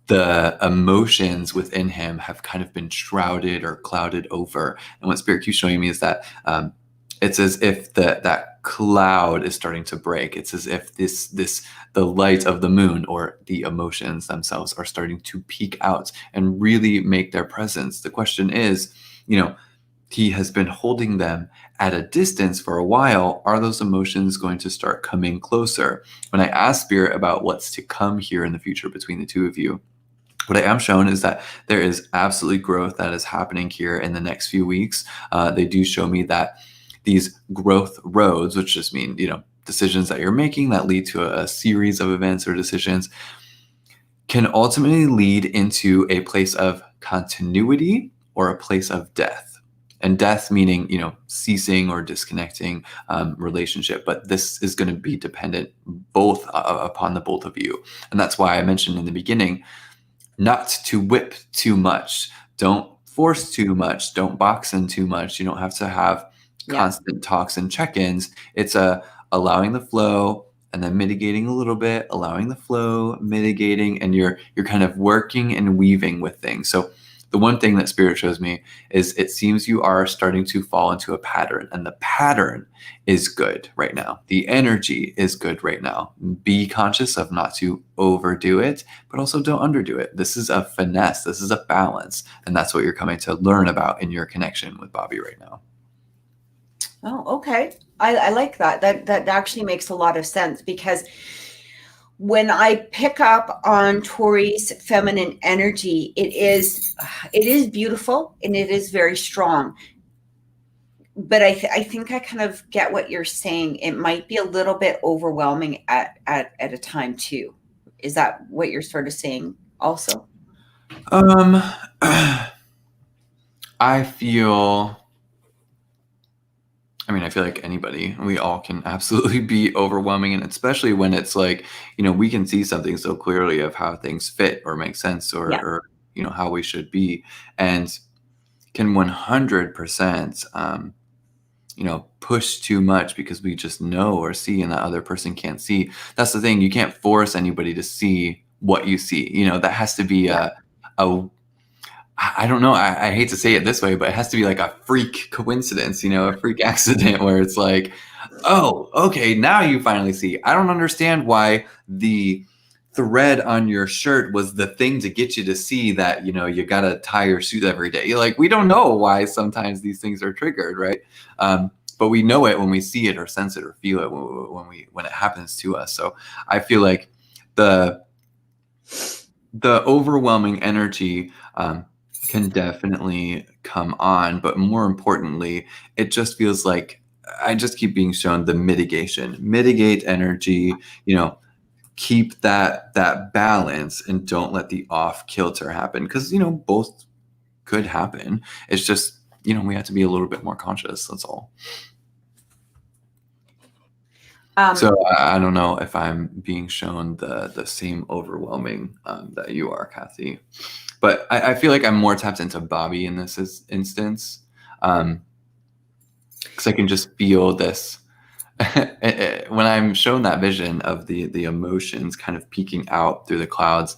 the emotions within him have kind of been shrouded or clouded over. And what Spirit keeps showing me is that it's as if that cloud is starting to break. It's as if the light of the moon or the emotions themselves are starting to peek out and really make their presence. The question is, he has been holding them at a distance for a while. Are those emotions going to start coming closer? When I ask Spirit about what's to come here in the future between the two of you, what I am shown is that there is absolutely growth that is happening here in the next few weeks. They do show me that these growth roads, which just mean, decisions that you're making that lead to a series of events or decisions, can ultimately lead into a place of continuity or a place of death. And death meaning, ceasing or disconnecting relationship. But this is going to be dependent both upon the both of you. And that's why I mentioned in the beginning, not to whip too much. Don't force too much. Don't box in too much. You don't have to have constant talks and check-ins. It's allowing the flow and then mitigating a little bit, allowing the flow, mitigating, and you're kind of working and weaving with things. So the one thing that Spirit shows me is it seems you are starting to fall into a pattern, and the pattern is good right now. The energy is good right now. Be conscious of not to overdo it, but also don't underdo it. This is a finesse. This is a balance. And that's what you're coming to learn about in your connection with Bobby right now.
Oh, okay. I like that. That actually makes a lot of sense, because when I pick up on Tori's feminine energy, it is beautiful and it is very strong. But I think I kind of get what you're saying. It might be a little bit overwhelming at a time too. Is that what you're sort of saying also?
I feel like anybody, we all can absolutely be overwhelming. And especially when it's like, we can see something so clearly of how things fit or make sense or how we should be, and can 100%, push too much because we just know or see and that other person can't see. That's the thing. You can't force anybody to see what you see. That has to be I don't know. I hate to say it this way, but it has to be like a freak coincidence, a freak accident where it's like, oh, okay, now you finally see. I don't understand why the thread on your shirt was the thing to get you to see that, you got to tie your suit every day. Like, we don't know why sometimes these things are triggered, right? But we know it when we see it or sense it or feel it when it happens to us. So I feel like the overwhelming energy can definitely come on, but more importantly, it just feels like I just keep being shown the mitigate energy, keep that balance and don't let the off kilter happen, because both could happen. It's just we have to be a little bit more conscious. That's all. So I don't know if I'm being shown the same overwhelming that you are, Kathy, but I feel like I'm more tapped into Bobby in this instance, because I can just feel this when I'm shown that vision of the emotions kind of peeking out through the clouds.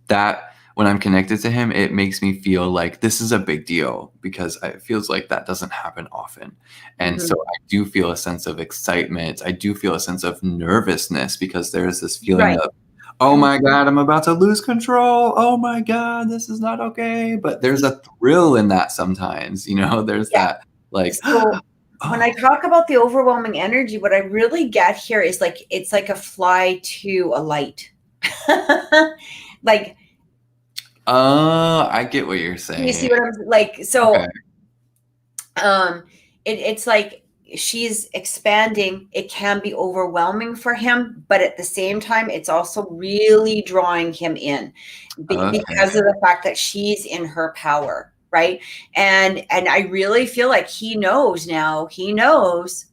That when I'm connected to him, it makes me feel like this is a big deal, because it feels like that doesn't happen often. And so I do feel a sense of excitement. I do feel a sense of nervousness, because there's this feeling of, oh my God, I'm about to lose control. Oh my God, this is not okay. But there's a thrill in that sometimes, there's that like,
so when I talk about the overwhelming energy, what I really get here is like, it's like a fly to a light. Like,
I get what you're saying.
You see what I'm like? So, it's like she's expanding. It can be overwhelming for him, but at the same time, it's also really drawing him in because of the fact that she's in her power, right? And I really feel like he knows now. He knows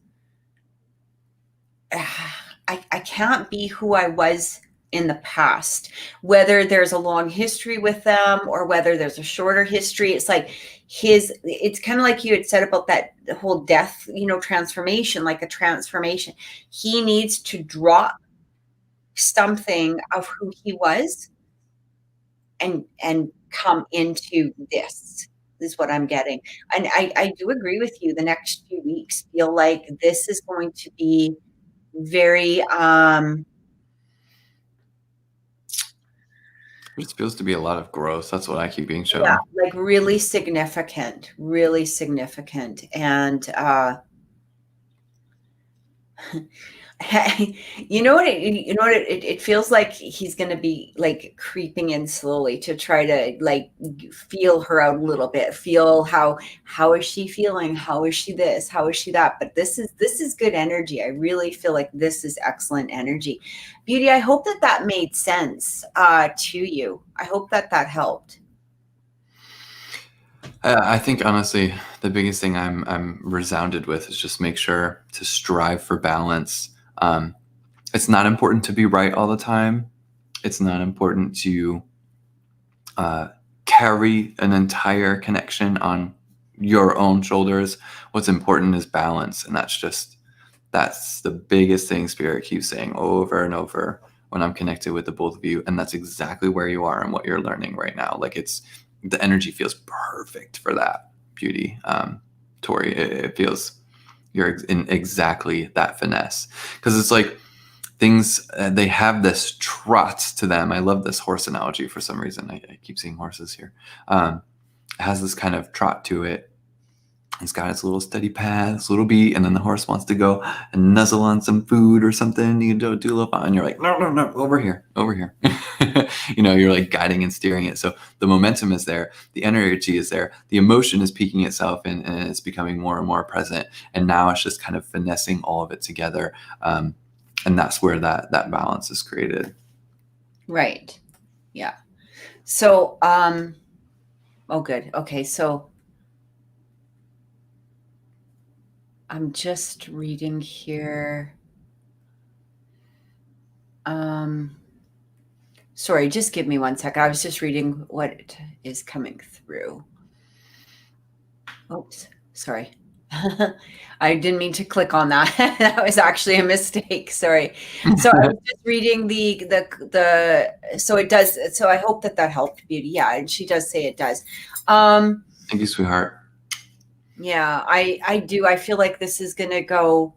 I can't be who I was in the past, whether there's a long history with them or whether there's a shorter history. It's like it's kind of like you had said about that whole death, transformation, like a transformation. He needs to drop something of who he was and come into this is what I'm getting. And I do agree with you. The next few weeks feel like this is going to be very,
it feels to be a lot of growth. That's what I keep being shown.
Yeah, like really significant. And it feels like he's going to be like creeping in slowly to try to like feel her out a little bit, feel how is she feeling, how is she this, how is she that. But this is good energy. I really feel like this is excellent energy. Beauty, I hope that made sense to you. I hope that helped.
I think honestly, the biggest thing I'm resounded with is just make sure to strive for balance. It's not important to be right all the time. It's not important to carry an entire connection on your own shoulders. What's important is balance. And that's the biggest thing Spirit keeps saying over and over when I'm connected with the both of you. And that's exactly where you are and what you're learning right now. Like the energy feels perfect for that, Beauty. Tori, it feels you're in exactly that finesse, because it's like things, they have this trot to them. I love this horse analogy for some reason. I keep seeing horses here. It has this kind of trot to it. It's got its little steady path, its little beat, and then the horse wants to go and nuzzle on some food or something. You do a little fun, and you're like, no, over here. You're like guiding and steering it. So the momentum is there, the energy is there, the emotion is peaking itself, and it's becoming more and more present. And now it's just kind of finessing all of it together, and that's where that balance is created.
Right. Yeah. So, oh, good. Okay, so. I'm just reading here. Sorry, just give me 1 second. I was just reading what is coming through. Oops, sorry. I didn't mean to click on that. That was actually a mistake. Sorry. So I was just reading so it does. So I hope that helped, Beauty. Yeah, and she does say it does.
Thank you, sweetheart.
Yeah, I do. I feel like this is going to go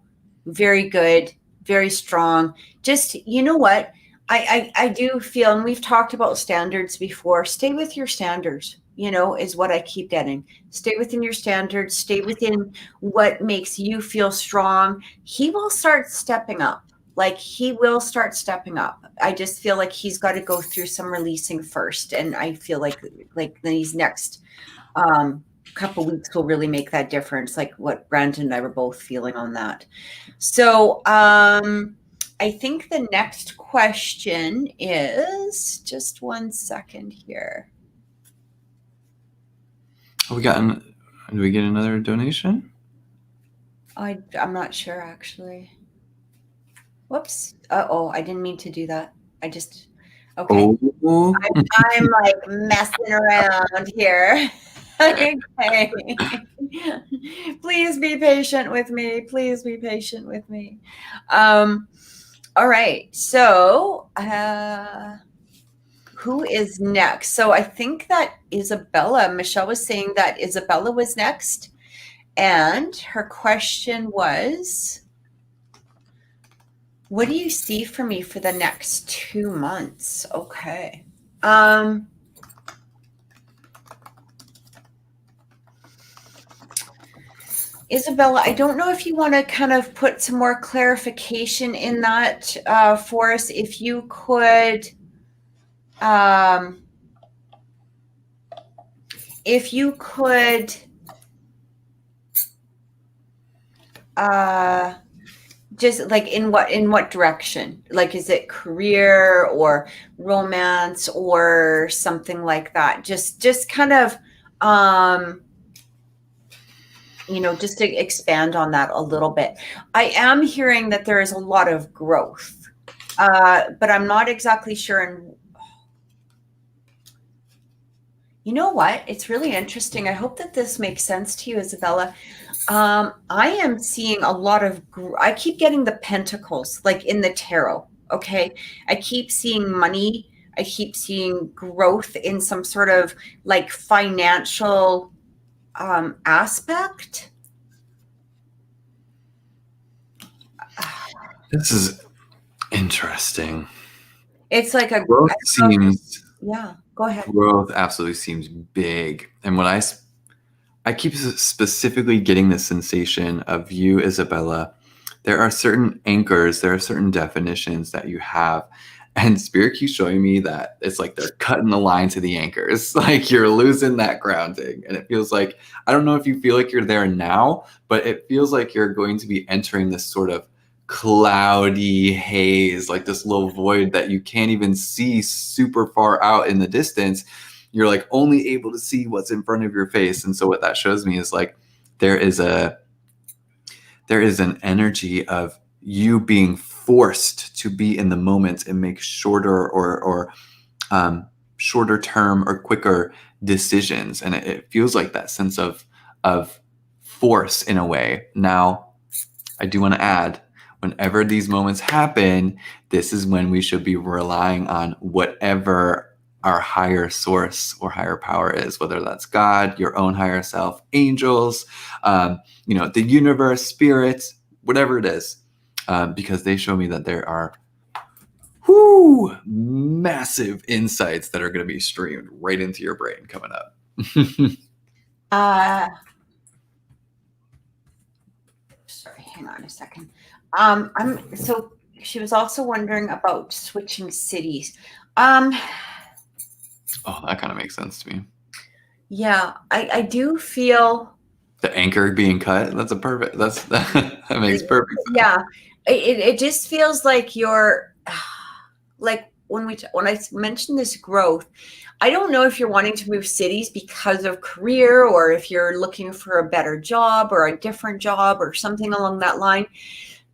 very good, very strong. Just, you know what? I do feel, and we've talked about standards before, stay with your standards, is what I keep getting. Stay within your standards, stay within what makes you feel strong. He will start stepping up. He will start stepping up. I just feel like he's got to go through some releasing first. And I feel like these next, couple weeks will really make that difference, like what Brandon and I were both feeling on that. So I think the next question is, just 1 second here.
We got Do we get another donation?
I'm not sure, actually. Whoops. Uh-oh, I didn't mean to do that. I just, okay.
Oh.
I'm like messing around here. Okay. Please be patient with me. Please be patient with me. All right. So, who is next? So I think that Michelle was saying that Isabella was next. And her question was, what do you see for me for the next 2 months? Okay. Isabella, I don't know if you want to kind of put some more clarification in that for us. If you could, just like in what direction? Like, is it career or romance or something like that? Just kind of, just to expand on that a little bit. I am hearing that there is a lot of growth, but I'm not exactly sure. You know what? It's really interesting. I hope that this makes sense to you, Isabella. I am seeing a lot of, I keep getting the pentacles, like in the tarot. Okay. I keep seeing money. I keep seeing growth in some sort of like financial aspect.
This is interesting.
It's like a
growth seems.
Yeah, go ahead.
Growth absolutely seems big, and what I keep specifically getting the sensation of you, Isabella. There are certain anchors, there are certain definitions that you have. And Spirit keeps showing me that it's like they're cutting the line to the anchors. Like you're losing that grounding. And it feels like, I don't know if you feel like you're there now, but it feels like you're going to be entering this sort of cloudy haze, like this little void that you can't even see super far out in the distance. You're like only able to see what's in front of your face. And so what that shows me is like there is an energy of you being forced to be in the moment and make shorter or shorter term or quicker decisions. And it feels like that sense of force in a way. Now, I do want to add, whenever these moments happen, this is when we should be relying on whatever our higher source or higher power is, whether that's God, your own higher self, angels, the universe, spirit, whatever it is, because they show me that there are massive insights that are going to be streamed right into your brain coming up.
Sorry, hang on a second. So she was also wondering about switching cities.
Oh, that kind of makes sense to me.
Yeah, I do feel
the anchor being cut. That makes perfect sense.
Yeah, it just feels like you're like when I mentioned this growth, I don't know if you're wanting to move cities because of career or if you're looking for a better job or a different job or something along that line.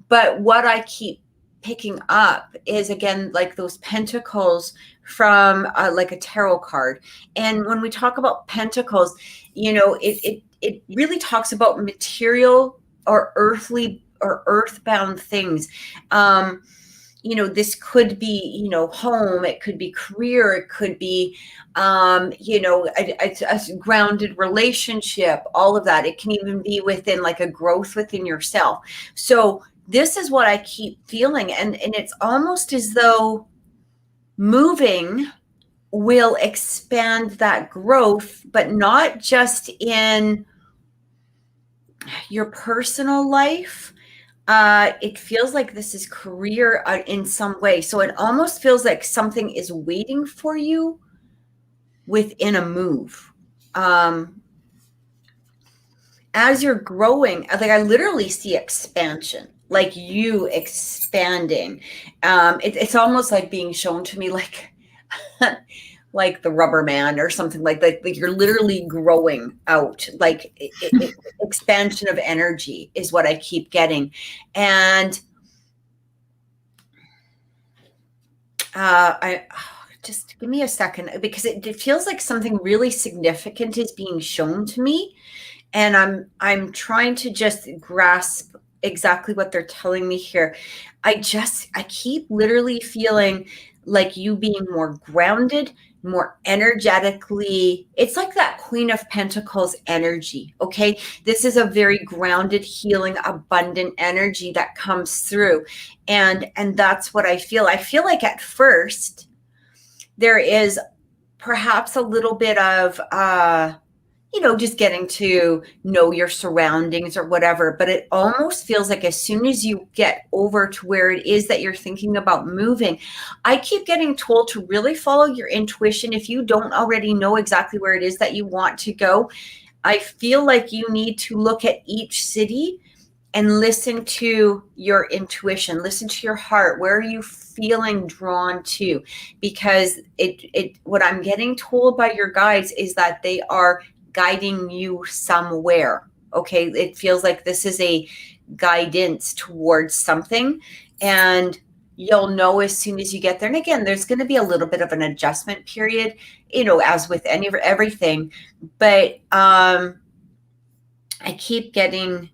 But what I keep picking up is, again, like those pentacles from like a tarot card. And when we talk about pentacles, it really talks about material or earthly or earthbound things. This could be, home, it could be career, it could be, a grounded relationship, all of that. It can even be within like a growth within yourself. So this is what I keep feeling. And it's almost as though moving will expand that growth, but not just in your personal life. It feels like this is career in some way. So it almost feels like something is waiting for you within a move. As you're growing, like I literally see expansion, like you expanding. It's almost like being shown to me like like the rubber man or something like that. Like you're literally growing out, like expansion of energy is what I keep getting. And just give me a second, because it feels like something really significant is being shown to me. And I'm trying to just grasp exactly what they're telling me here. I keep literally feeling like you being more grounded, more energetically. It's like that Queen of Pentacles energy. Okay. This is a very grounded, healing, abundant energy that comes through. And that's what I feel. I feel like at first there is perhaps a little bit of, just getting to know your surroundings or whatever. But it almost feels like as soon as you get over to where it is that you're thinking about moving, I keep getting told to really follow your intuition. If you don't already know exactly where it is that you want to go, I feel like you need to look at each city and listen to your intuition, listen to your heart. Where are you feeling drawn to? Because what I'm getting told by your guides is that they are guiding you somewhere. Okay. It feels like this is a guidance towards something, and you'll know as soon as you get there. And again, there's going to be a little bit of an adjustment period, as with everything. But I keep getting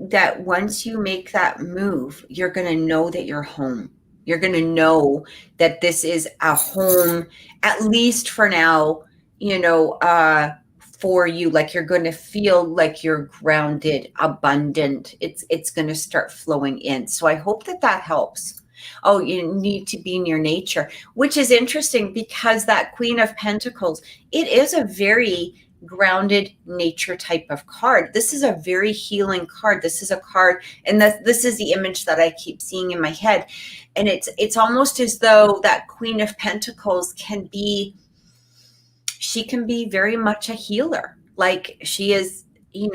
that once you make that move, you're going to know that you're home. You're going to know that this is a home, at least for now, for you. Like you're going to feel like you're grounded, abundant. It's going to start flowing in. So I hope that helps. Oh, you need to be in your nature, which is interesting because that Queen of Pentacles, it is a very grounded nature type of card. This is a very healing card. This is a card, and this is the image that I keep seeing in my head. And it's almost as though that Queen of Pentacles can be very much a healer. Like she is,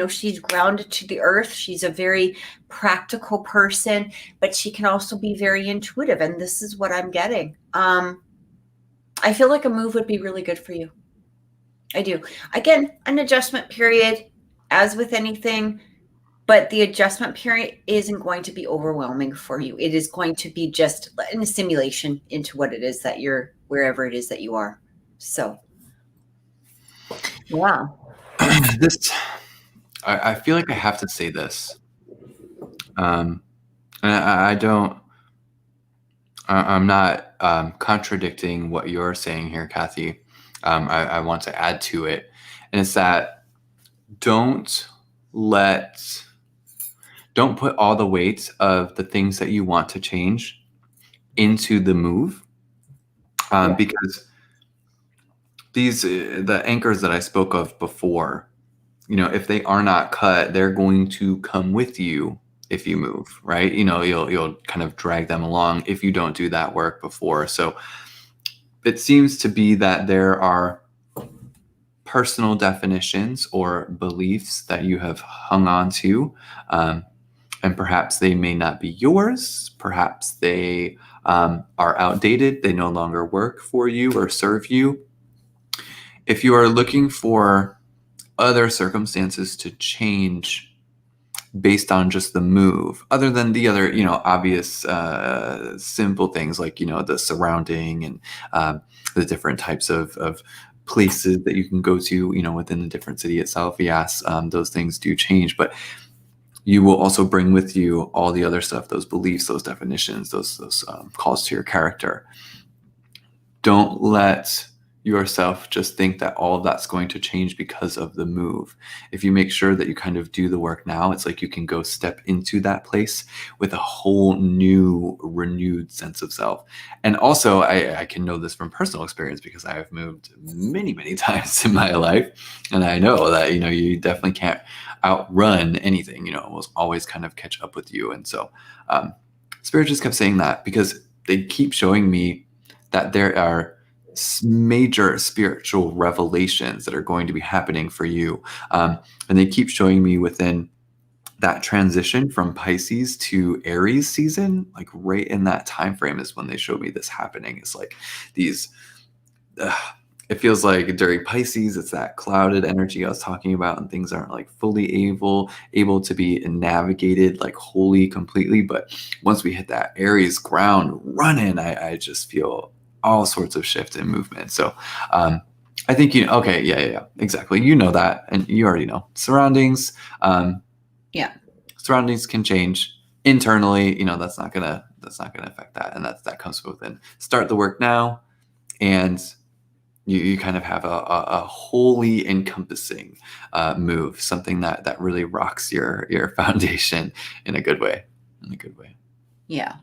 she's grounded to the earth. She's a very practical person, but she can also be very intuitive. And this is what I'm getting. I feel like a move would be really good for you. I do. Again, an adjustment period, as with anything, but the adjustment period isn't going to be overwhelming for you. It is going to be just an assimilation into what it is that wherever it is that you are. So, yeah.
I feel like I have to say this. And I'm not contradicting what you're saying here, Kathy. I want to add to it. And it's that don't put all the weight of the things that you want to change into the move. Because the anchors that I spoke of before, if they are not cut, they're going to come with you if you move, right? You'll kind of drag them along if you don't do that work before. So it seems to be that there are personal definitions or beliefs that you have hung on to, and perhaps they may not be yours. Perhaps they are outdated. They no longer work for you or serve you. If you are looking for other circumstances to change based on just the move, other than the other, obvious, simple things like, the surrounding and the different types of places that you can go to, within the different city itself. Yes, those things do change, but you will also bring with you all the other stuff, those beliefs, those definitions, those calls to your character. Don't let yourself just think that all of that's going to change because of the move. If you make sure that you kind of do the work now, it's like you can go step into that place with a whole new, renewed sense of self. And also, I can know this from personal experience because I have moved many, many times in my life. And I know that, you definitely can't outrun anything, it will always kind of catch up with you. And so Spirit just kept saying that because they keep showing me that there are major spiritual revelations that are going to be happening for you. And they keep showing me within that transition from Pisces to Aries season, like right in that time frame is when they showed me this happening. It's like these it feels like during Pisces, it's that clouded energy I was talking about, and things aren't like fully able to be navigated like wholly, completely. But once we hit that Aries ground running, I just feel all sorts of shift and movement. So I think okay, yeah, exactly. You know that, and you already know surroundings. Surroundings can change internally. That's not gonna affect that, and that comes within. Start the work now, and you kind of have a wholly encompassing move, something that really rocks your foundation in a good way.
Yeah.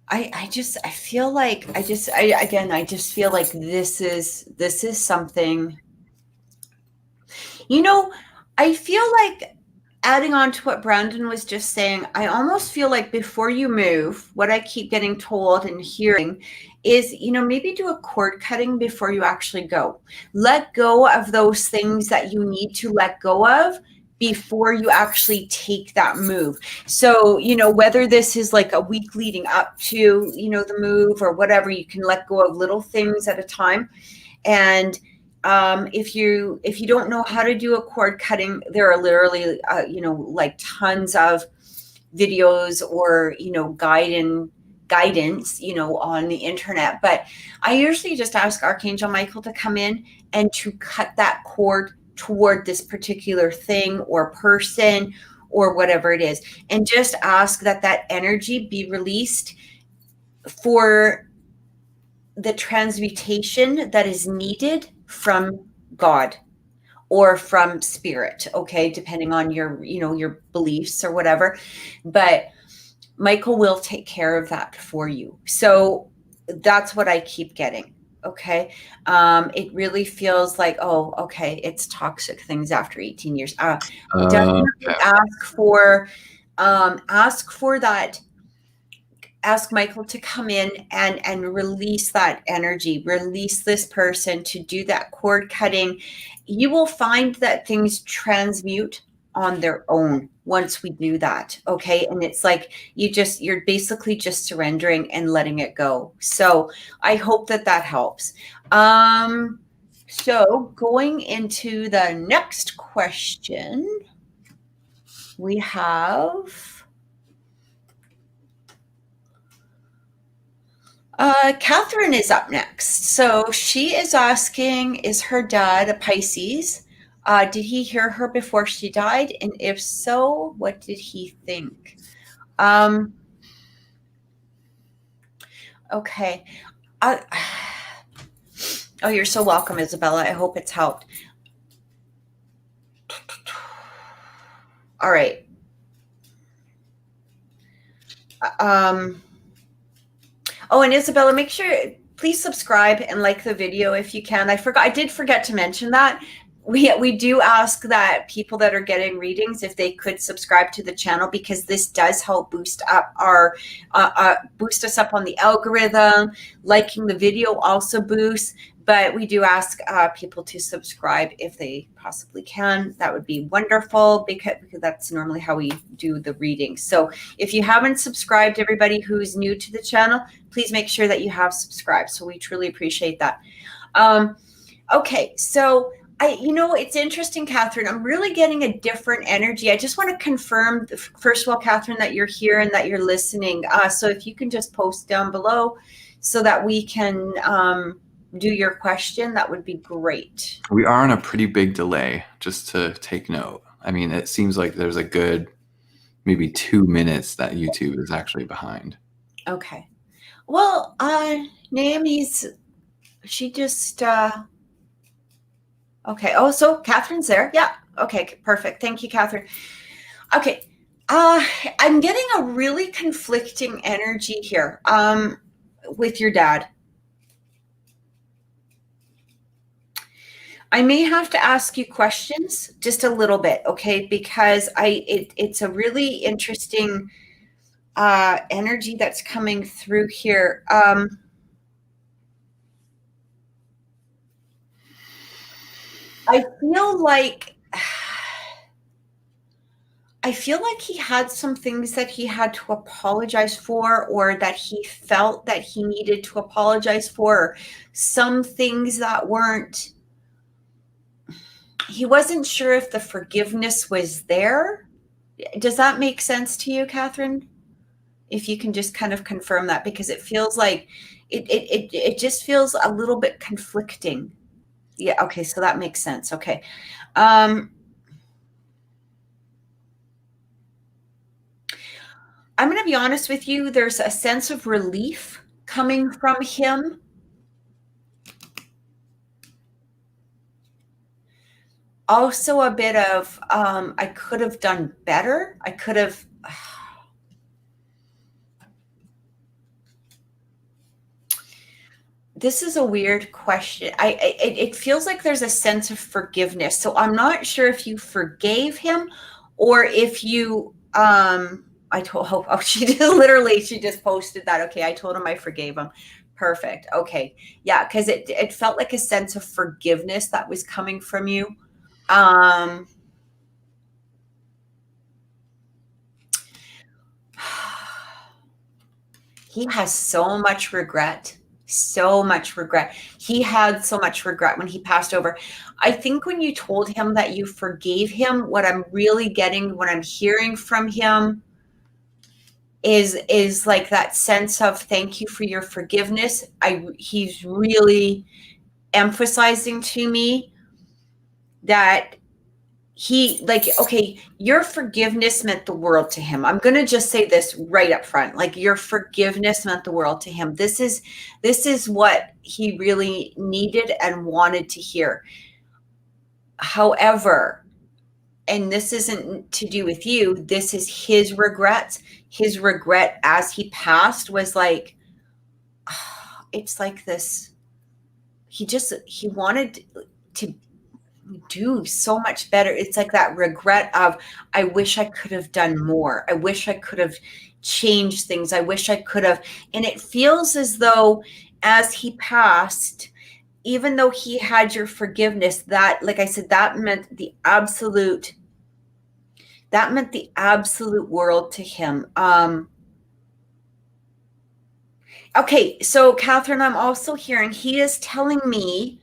I just feel like I just feel like this is something, I feel like, adding on to what Brandon was just saying, I almost feel like before you move, what I keep getting told and hearing is, maybe do a cord cutting before you actually go. Let go of those things that you need to let go of before you actually take that move. So, whether this is like a week leading up to, the move or whatever, you can let go of little things at a time. And if you don't know how to do a cord cutting, there are literally like tons of videos or guidance on the internet. But I usually just ask Archangel Michael to come in and to cut that cord toward this particular thing or person or whatever it is, and just ask that energy be released for the transmutation that is needed from God or from spirit, okay, depending on your your beliefs or whatever. But Michael will take care of that for you. So that's what I keep getting. Okay. It really feels like, oh, okay, it's toxic things after 18 years. Definitely ask for that. Ask Michael to come in and release that energy, release this person to do that cord cutting. You will find that things transmute on their own once we do that. Okay. And it's like, you're basically just surrendering and letting it go. So I hope that helps. So going into the next question, we have Cathryn is up next. So she is asking, is her dad a Pisces? Did he hear her before she died? And if so, what did he think? Okay. Oh, you're so welcome, Isabella. I hope it's helped. All right. Oh, and Isabella, make sure, please subscribe and like the video if you can. I did forget to mention that. We do ask that people that are getting readings, if they could subscribe to the channel, because this does help boost up boost us up on the algorithm. Liking the video also boosts, but we do ask people to subscribe if they possibly can. That would be wonderful, because that's normally how we do the readings. So if you haven't subscribed, everybody who's new to the channel, please make sure that you have subscribed. So we truly appreciate that. Okay, so it's interesting, Cathryn. I'm really getting a different energy. I just want to confirm, first of all, Cathryn, that you're here and that you're listening. So if you can just post down below so that we can do your question, that would be great.
We are on a pretty big delay, just to take note. I mean, it seems like there's a good maybe 2 minutes that YouTube is actually behind.
Okay. Well, Naomi's, she just... Okay. Oh, so Cathryn's there. Yeah. Okay. Perfect. Thank you, Cathryn. Okay. I'm getting a really conflicting energy here with your dad. I may have to ask you questions just a little bit, okay? Because it's a really interesting energy that's coming through here. I feel like I feel like he had some things that he had to apologize for, or that he felt that he needed to apologize for, or some things that weren't, he wasn't sure if the forgiveness was there. Does that make sense to you, Cathryn? If you can just kind of confirm that, because it feels like it just feels a little bit conflicting. Yeah, okay, so that makes sense. Okay. I'm going to be honest with you. There's a sense of relief coming from him. Also a bit of, I could have done better. I could have. This is a weird question. It feels like there's a sense of forgiveness. So I'm not sure if you forgave him, or if you, I told, oh, she just posted that. Okay. I told him I forgave him. Perfect. Okay. Yeah. Cause it felt like a sense of forgiveness that was coming from you. He has so much regret. So much regret. He had so much regret when he passed over. I think when you told him that you forgave him, what I'm really getting, what I'm hearing from him is like that sense of thank you for your forgiveness. He's really emphasizing to me that he, like, okay, your forgiveness meant the world to him. I'm going to just say this right up front. Like, your forgiveness meant the world to him. This is what he really needed and wanted to hear. However, and this isn't to do with you, this is his regrets. His regret as he passed was like, it's like this. He wanted to do so much better. It's like that regret of, I wish I could have done more. I wish I could have changed things. I wish I could have. And it feels as though as he passed, even though he had your forgiveness, that, like I said, that meant the absolute world to him. Okay. So Cathryn, I'm also hearing, he's telling me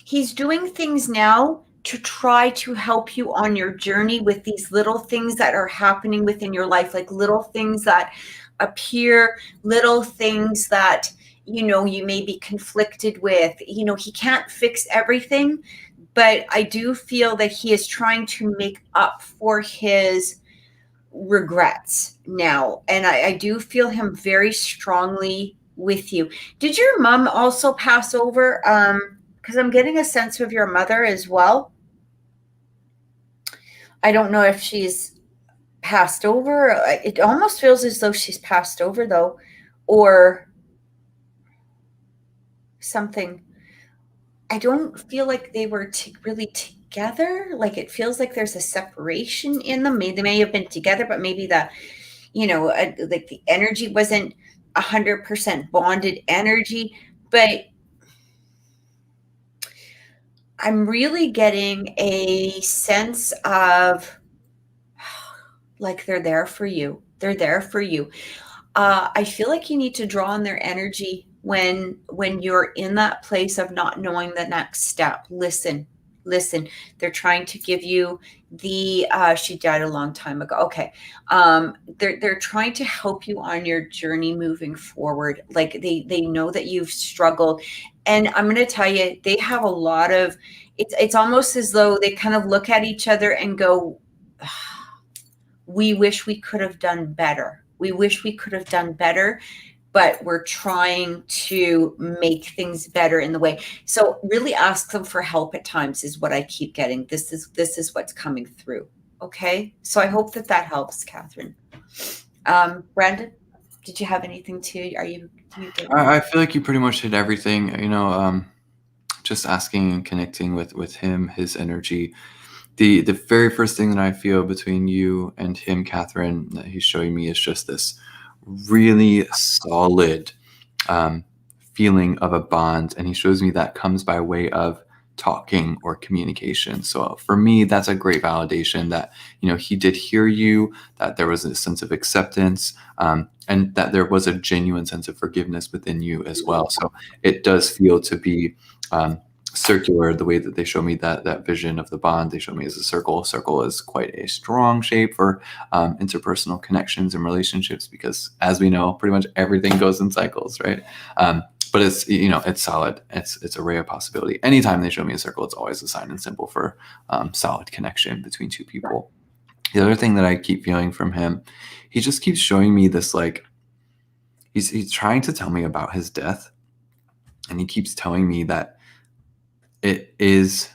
he's doing things now to try to help you on your journey with these little things that are happening within your life, like little things that appear, little things that, you may be conflicted with. He can't fix everything, but I do feel that he is trying to make up for his regrets now. And I do feel him very strongly with you. Did your mom also pass over? Because I'm getting a sense of your mother as well. I don't know if she's passed over. It almost feels as though she's passed over, though, or something. I don't feel like they were really together. Like, it feels like there's a separation in them. They may have been together, but maybe like the energy wasn't 100% bonded energy. But I'm really getting a sense of like they're there for you. They're there for you. I feel like you need to draw on their energy when you're in that place of not knowing the next step. Listen. They're trying to give you the, she died a long time ago. Okay. They're trying to help you on your journey moving forward. Like they know that you've struggled, and I'm going to tell you, they have a lot of, it's almost as though they kind of look at each other and go, we wish we could have done better. We wish we could have done better, but we're trying to make things better in the way. So really ask them for help at times is what I keep getting. This is what's coming through. Okay. So I hope that helps, Cathryn. Brandon, did you have anything to,
I feel like you pretty much hit everything, just asking and connecting with him, his energy. The very first thing that I feel between you and him, Cathryn, that he's showing me is just this really solid feeling of a bond. And he shows me that comes by way of talking or communication. So for me, that's a great validation that, he did hear you, that there was a sense of acceptance, and that there was a genuine sense of forgiveness within you as well. So it does feel to be circular, the way that they show me that vision of the bond. They show me as a circle. Circle is quite a strong shape for interpersonal connections and relationships, because as we know, pretty much everything goes in cycles, right? But it's, it's solid. It's a ray of possibility. Anytime they show me a circle, it's always a sign and symbol for solid connection between two people. The other thing that I keep feeling from him, he just keeps showing me this, like, he's trying to tell me about his death. And he keeps telling me that it is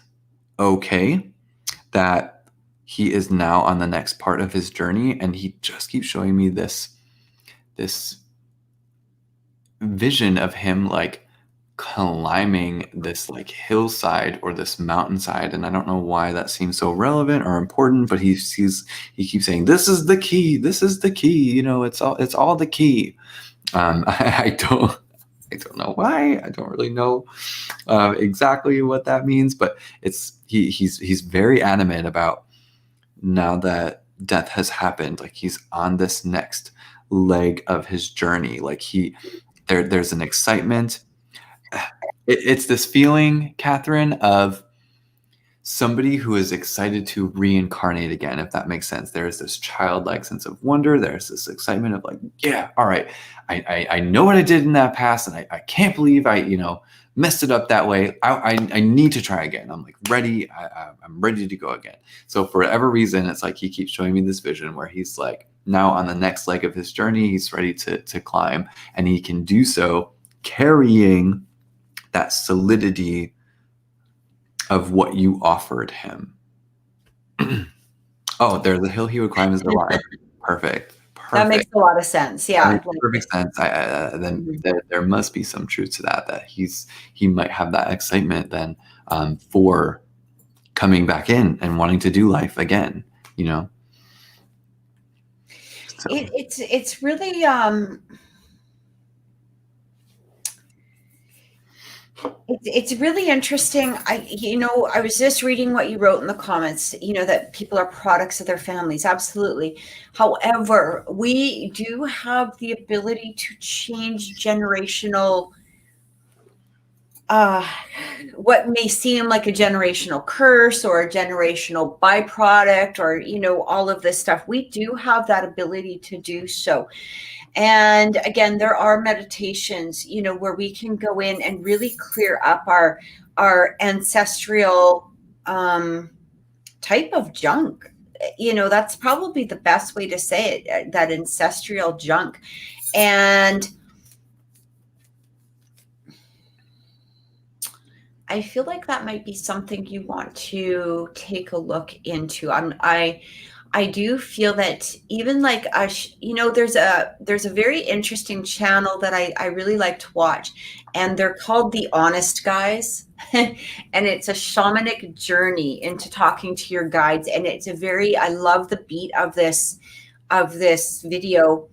okay, that he is now on the next part of his journey. And he just keeps showing me this vision of him, like, climbing this, like, hillside or this mountainside. And I don't know why that seems so relevant or important, but he keeps saying, this is the key. This is the key. It's all the key. I don't know why. I don't really know exactly what that means, but he's very adamant about, now that death has happened, like, he's on this next leg of his journey. Like, there's an excitement. It's this feeling, Cathryn, of somebody who is excited to reincarnate again, if that makes sense. There's this childlike sense of wonder. There's this excitement of, like, yeah, all right, I know what I did in that past, and I can't believe I messed it up that way. I need to try again. I'm, like, ready. I'm ready to go again. So for whatever reason, it's like he keeps showing me this vision where he's, like, now on the next leg of his journey. He's ready to climb, and he can do so carrying that solidity of what you offered him. Oh, there's the hill he would climb is the line. Perfect.
That makes a lot of sense. Yeah.
Perfect sense. Then there must be some truth to that he might have that excitement then for coming back in and wanting to do life again, So.
It's really it's really interesting. I was just reading what you wrote in the comments, that people are products of their families. Absolutely. However, we do have the ability to change generational, what may seem like a generational curse or a generational byproduct, or, all of this stuff. We do have that ability to do so. And again, there are meditations, where we can go in and really clear up our ancestral type of junk. That's probably the best way to say it, that ancestral junk. And I feel like that might be something you want to take a look into. I do feel that even like there's a very interesting channel that I really like to watch, and they're called The Honest Guys. And it's a shamanic journey into talking to your guides. And I love the beat of this video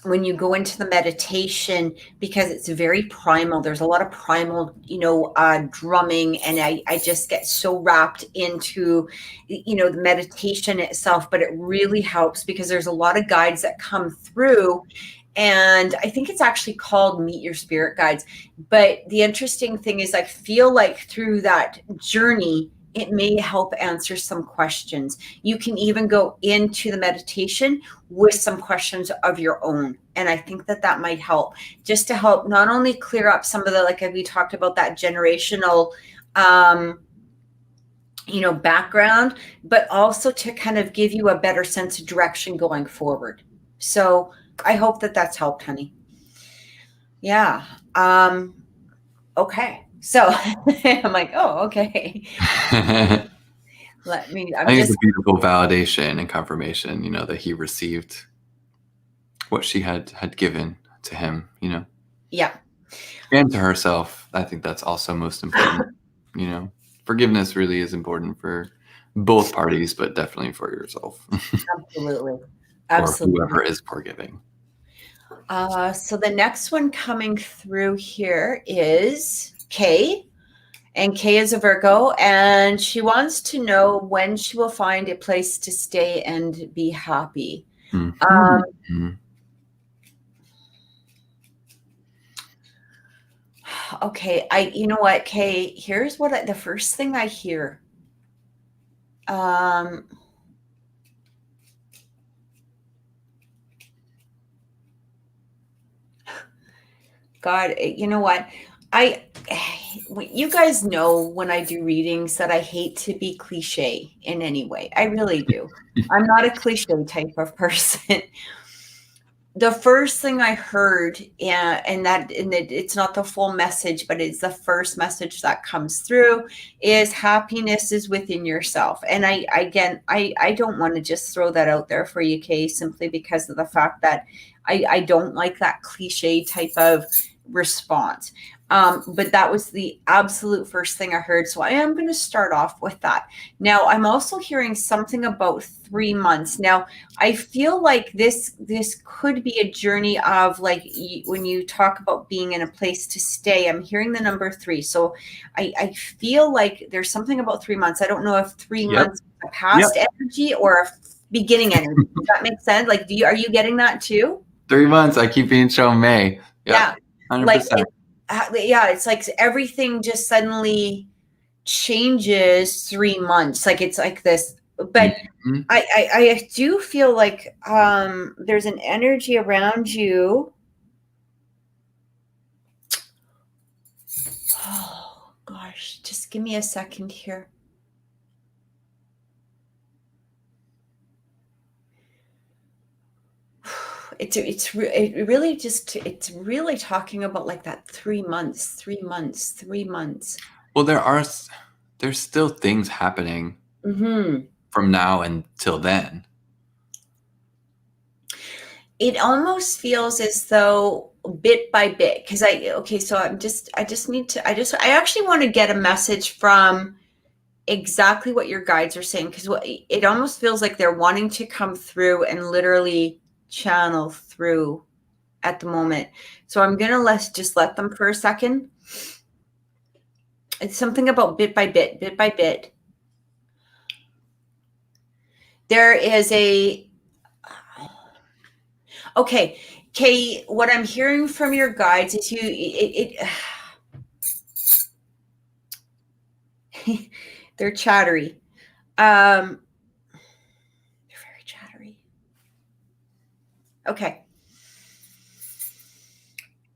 when you go into the meditation, because it's very primal. There's a lot of primal, drumming, and I just get so wrapped into, the meditation itself. But it really helps because there's a lot of guides that come through, and I think it's actually called Meet Your Spirit Guides. But the interesting thing is, I feel like through that journey, it may help answer some questions. You can even go into the meditation with some questions of your own. And I think that might help, just to help not only clear up some of the, like we talked about, that generational, background, but also to kind of give you a better sense of direction going forward. So I hope that's helped, honey. Yeah. Okay. So I'm like, oh, okay.
I think it's a beautiful validation and confirmation, that he received what she had given to him,
Yeah.
And to herself. I think that's also most important. Forgiveness really is important for both parties, but definitely for yourself.
Absolutely.
Or whoever is forgiving.
So the next one coming through here is Kay. And Kay is a Virgo, and she wants to know when she will find a place to stay and be happy. Okay, you know what, Kay, here's what the first thing I hear. God, you know what? You guys know when I do readings that I hate to be cliche in any way. I really do. I'm not a cliche type of person. The first thing I heard, and it's not the full message, but it's the first message that comes through, is happiness is within yourself. And I don't want to just throw that out there for you, Kay, simply because of the fact that I don't like that cliche type of response. But that was the absolute first thing I heard. So I am going to start off with that. Now, I'm also hearing something about 3 months. Now, I feel like this could be a journey of, like, when you talk about being in a place to stay, I'm hearing the number 3. So I feel like there's something about 3 months. I don't know if 3 months is a past energy or a beginning energy. Does that make sense? Like, are you getting that too?
3 months. I keep being shown May.
Yeah.
100%.
It's like everything just suddenly changes 3 months. Like, it's like this, but I do feel like there's an energy around you. Oh gosh, just give me a second here. It's really talking about like that 3 months.
Well, there's still things happening from now until then.
It almost feels as though bit by bit, because I actually want to get a message from exactly what your guides are saying, because it almost feels like they're wanting to come through and literally channel through at the moment. So I'm gonna let them for a second. It's something about bit by bit. There is okay, Kay, what I'm hearing from your guides is they're chattery. They're very chattery. Okay.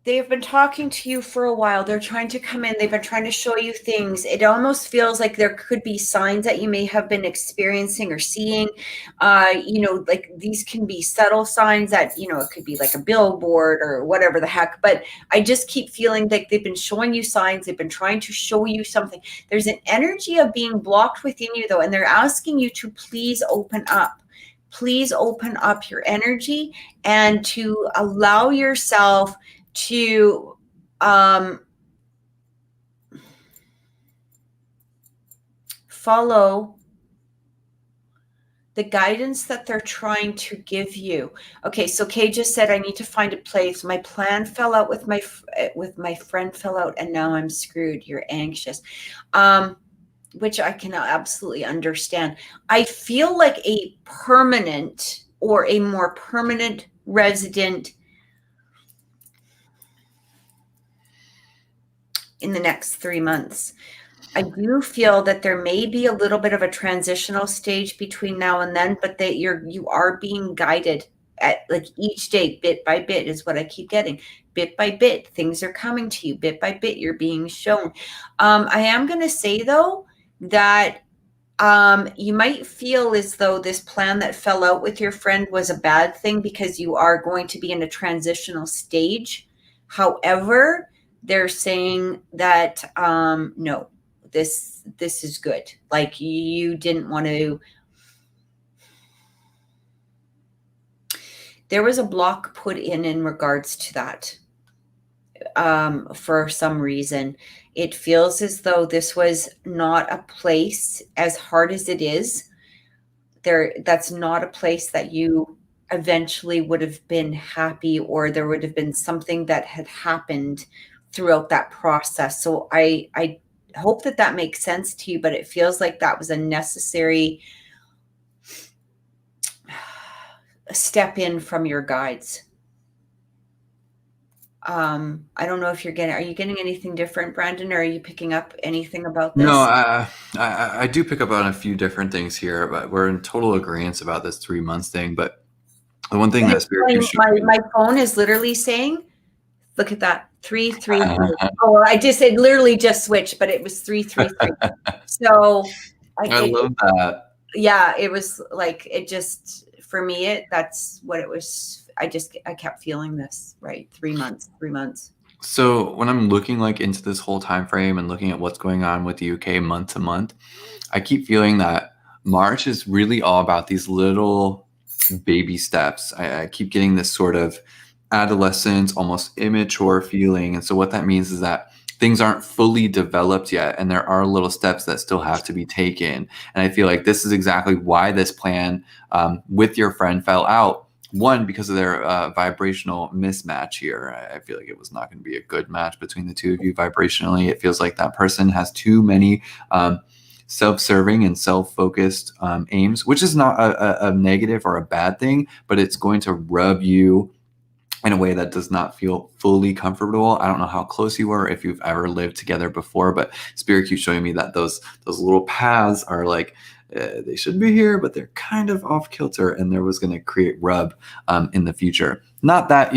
They've been talking to you for a while. They're trying to come in. They've been trying to show you things. It almost feels like there could be signs that you may have been experiencing or seeing. Like, these can be subtle signs that, it could be like a billboard or whatever the heck. But I just keep feeling like they've been showing you signs. They've been trying to show you something. There's an energy of being blocked within you, though, and they're asking you to please open up. Please open up your energy and to allow yourself to follow the guidance that they're trying to give you. Okay, so Kay just said, I need to find a place. My plan fell out with my friend fell out, and now I'm screwed. You're anxious. Which I can absolutely understand. I feel like a permanent or a more permanent resident in the next 3 months. I do feel that there may be a little bit of a transitional stage between now and then, but that you are being guided at, like, each day, bit by bit is what I keep getting. Bit by bit, things are coming to you. Bit by bit, you're being shown. I am going to say, though, that you might feel as though this plan that fell out with your friend was a bad thing because you are going to be in a transitional stage. However, they're saying that no, this is good. Like, you didn't want to. There was a block put in regards to that. For some reason, it feels as though this was not a place, as hard as it is. That's not a place that you eventually would have been happy, or there would have been something that had happened throughout that process. So I hope that that makes sense to you, but it feels like that was a necessary step in from your guides. I don't know if are you getting anything different, Brandon, or are you picking up anything about this?
No, I do pick up on a few different things here, but we're in total agreement about this 3 months thing. But the one thing that Spirit keeps
my phone is literally saying, look at that, 333. Oh, it literally just switched, but it was 333. So
I love that.
Yeah, it was like, it just, for me, that's what it was. I kept feeling this, right? 3 months.
So when I'm looking like into this whole time frame and looking at what's going on with the UK month to month, I keep feeling that March is really all about these little baby steps. I keep getting this sort of adolescent, almost immature feeling. And so what that means is that things aren't fully developed yet, and there are little steps that still have to be taken. And I feel like this is exactly why this plan with your friend fell out. One, because of their vibrational mismatch here. I feel like it was not going to be a good match between the two of you vibrationally. It feels like that person has too many self-serving and self-focused aims, which is not a negative or a bad thing, but it's going to rub you in a way that does not feel fully comfortable. I don't know how close you were, if you've ever lived together before, but Spirit keeps showing me that those little paths are like, they should be here, but they're kind of off kilter, and there was going to create rub in the future. Not that,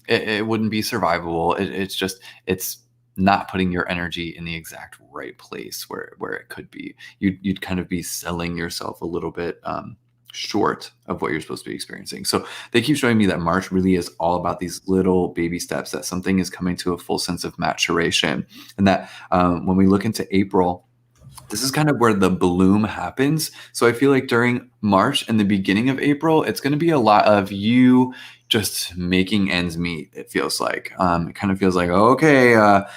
it wouldn't be survivable. It's not putting your energy in the exact right place where it could be. You'd kind of be selling yourself a little bit short of what you're supposed to be experiencing. So they keep showing me that March really is all about these little baby steps, that something is coming to a full sense of maturation. And that when we look into April, this is kind of where the bloom happens. So I feel like during March and the beginning of April, it's going to be a lot of you just making ends meet. It feels like, it kind of feels like, okay, I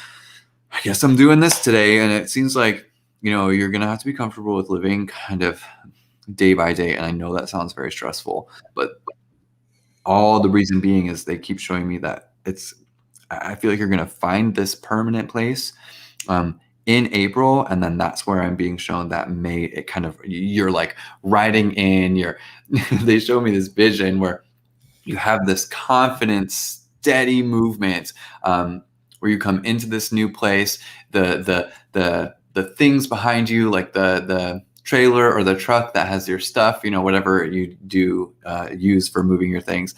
guess I'm doing this today. And it seems like, you're going to have to be comfortable with living kind of day by day. And I know that sounds very stressful, but all the reason being is they keep showing me that I feel like you're going to find this permanent place in April. And then that's where I'm being shown that May, you're like riding in they show me this vision where you have this confident, steady movement, where you come into this new place, the things behind you, like the trailer or the truck that has your stuff, whatever you do use for moving your things.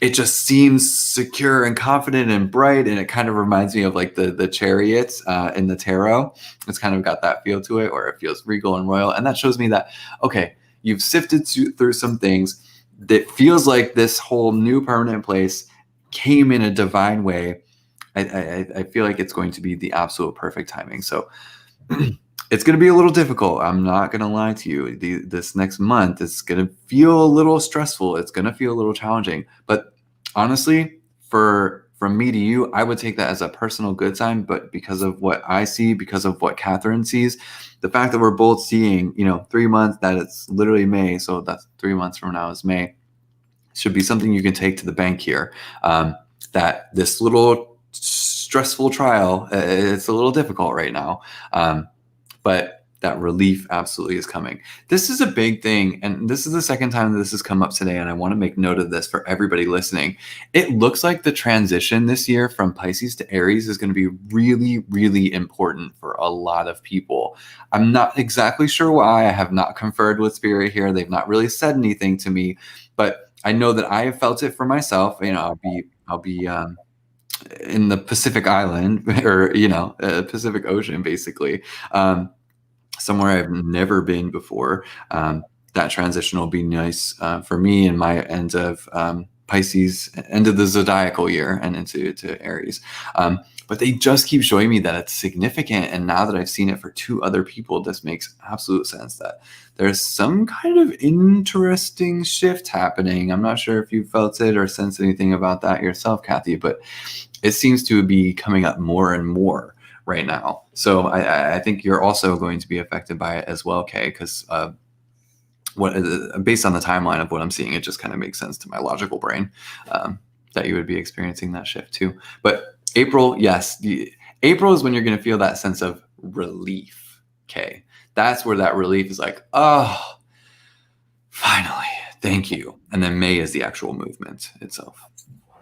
It just seems secure and confident and bright, and it kind of reminds me of like the chariots in the tarot. It's kind of got that feel to it, or it feels regal and royal. And that shows me that, okay, you've sifted through some things that feels like this whole new permanent place came in a divine way. I feel like it's going to be the absolute perfect timing. So it's going to be a little difficult. I'm not going to lie to you. This next month, it's going to feel a little stressful. It's going to feel a little challenging. But honestly, from me to you, I would take that as a personal good sign. But because of what I see, because of what Cathryn sees, the fact that we're both seeing, 3 months, that it's literally May. So that's 3 months from now is May, should be something you can take to the bank here. That this little stressful trial, it's a little difficult right now. But that relief absolutely is coming. This is a big thing. And this is the second time that this has come up today. And I want to make note of this for everybody listening. It looks like the transition this year from Pisces to Aries is going to be really, really important for a lot of people. I'm not exactly sure why. I have not conferred with Spirit here. They've not really said anything to me, but I know that I have felt it for myself. I'll be in the Pacific Island, or Pacific Ocean, basically, somewhere I've never been before. That transition will be nice for me in my end of Pisces, end of the zodiacal year, and into Aries. But they just keep showing me that it's significant. And now that I've seen it for 2 other people, this makes absolute sense that there's some kind of interesting shift happening. I'm not sure if you felt it or sensed anything about that yourself, Kathy, but it seems to be coming up more and more right now. So I think you're also going to be affected by it as well, Kay, because based on the timeline of what I'm seeing, it just kind of makes sense to my logical brain that you would be experiencing that shift too. But April, yes, April is when you're going to feel that sense of relief. Okay. That's where that relief is like, oh, finally, thank you. And then May is the actual movement itself.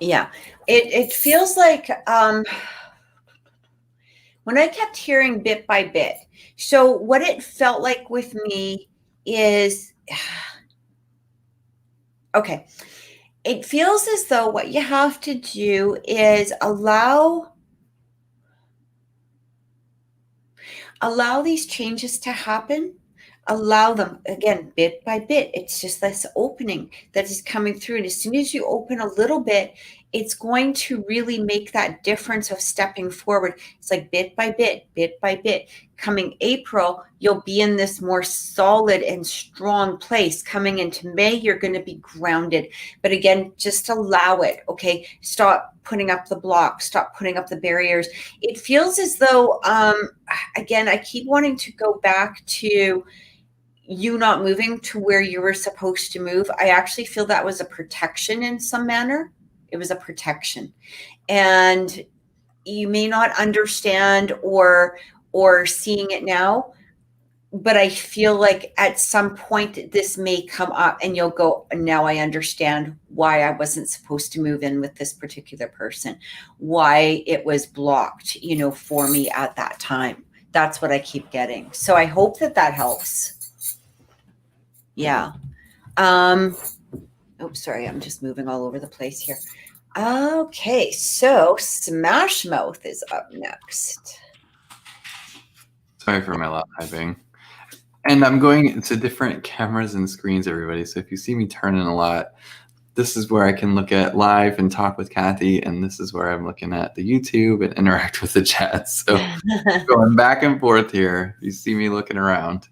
Yeah. It feels like when I kept hearing bit by bit. So what it felt like with me is, okay, it feels as though what you have to do is allow these changes to happen. Allow them, again, bit by bit. It's just this opening that is coming through. And as soon as you open a little bit, it's going to really make that difference of stepping forward. It's like bit by bit, bit by bit. Coming April, you'll be in this more solid and strong place. Coming into May, you're going to be grounded. But again, just allow it, okay? Stop putting up the blocks. Stop putting up the barriers. It feels as though, again, I keep wanting to go back to you not moving to where you were supposed to move. I actually feel that was a protection in some manner. It was a protection. And you may not understand or seeing it now, but I feel like at some point this may come up and you'll go, now I understand why I wasn't supposed to move in with this particular person, why it was blocked, for me at that time. That's what I keep getting. So I hope that helps. Yeah. Sorry, I'm just moving all over the place here. Okay, so Smash Mouth is up next.
Sorry for my loud typing. And I'm going to different cameras and screens, everybody. So if you see me turning a lot, this is where I can look at live and talk with Kathy. And this is where I'm looking at the YouTube and interact with the chat. So going back and forth here, you see me looking around.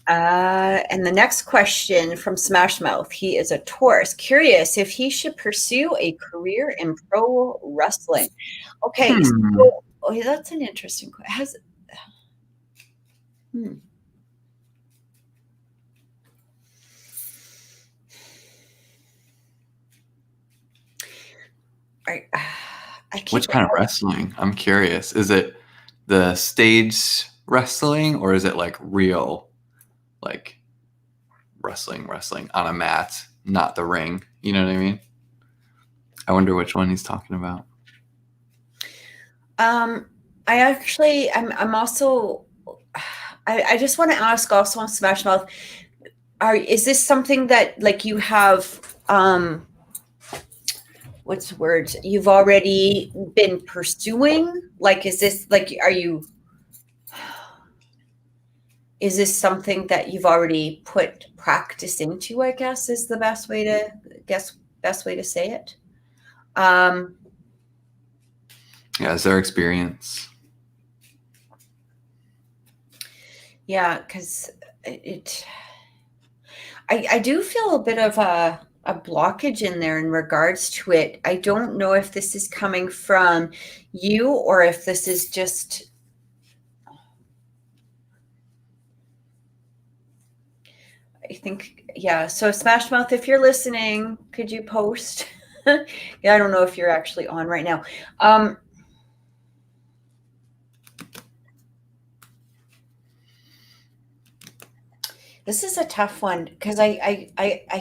And the next question from Smash Mouth. He is a Taurus. Curious if he should pursue a career in pro wrestling. Okay. So, that's an interesting question.
Which kind of wrestling? I'm curious. Is it the stage wrestling or is it like real, like wrestling on a mat, not the ring? You know what I mean? I wonder which one he's talking about.
I'm also, I just want to ask also on Smash Mouth, is this something that like you have, what's the word? You've already been pursuing? Like, is this something that you've already put practice into, I guess is the best way to say it.
Yeah, is there experience?
Yeah, because I do feel a bit of a blockage in there in regards to it. I don't know if this is coming from you or if this is just, I think, yeah. So Smash Mouth, if you're listening, could you post? Yeah, I don't know if you're actually on right now. This is a tough one because I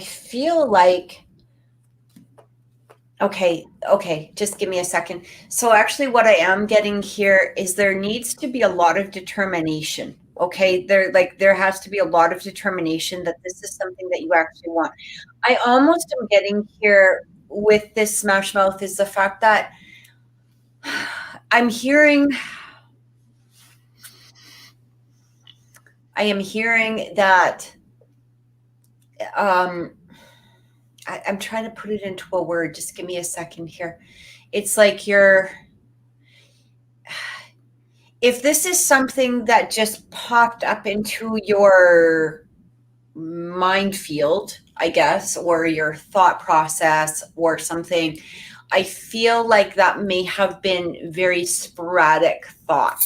feel like, okay, just give me a second. So actually what I am getting here is there needs to be a lot of determination. Okay, there has to be a lot of determination that this is something that you actually want. I almost am getting here with this Smash Mouth is the fact that I am hearing that I'm trying to put it into a word. Just give me a second here. It's like if this is something that just popped up into your mind field, I guess, or your thought process or something, I feel like that may have been very sporadic thought.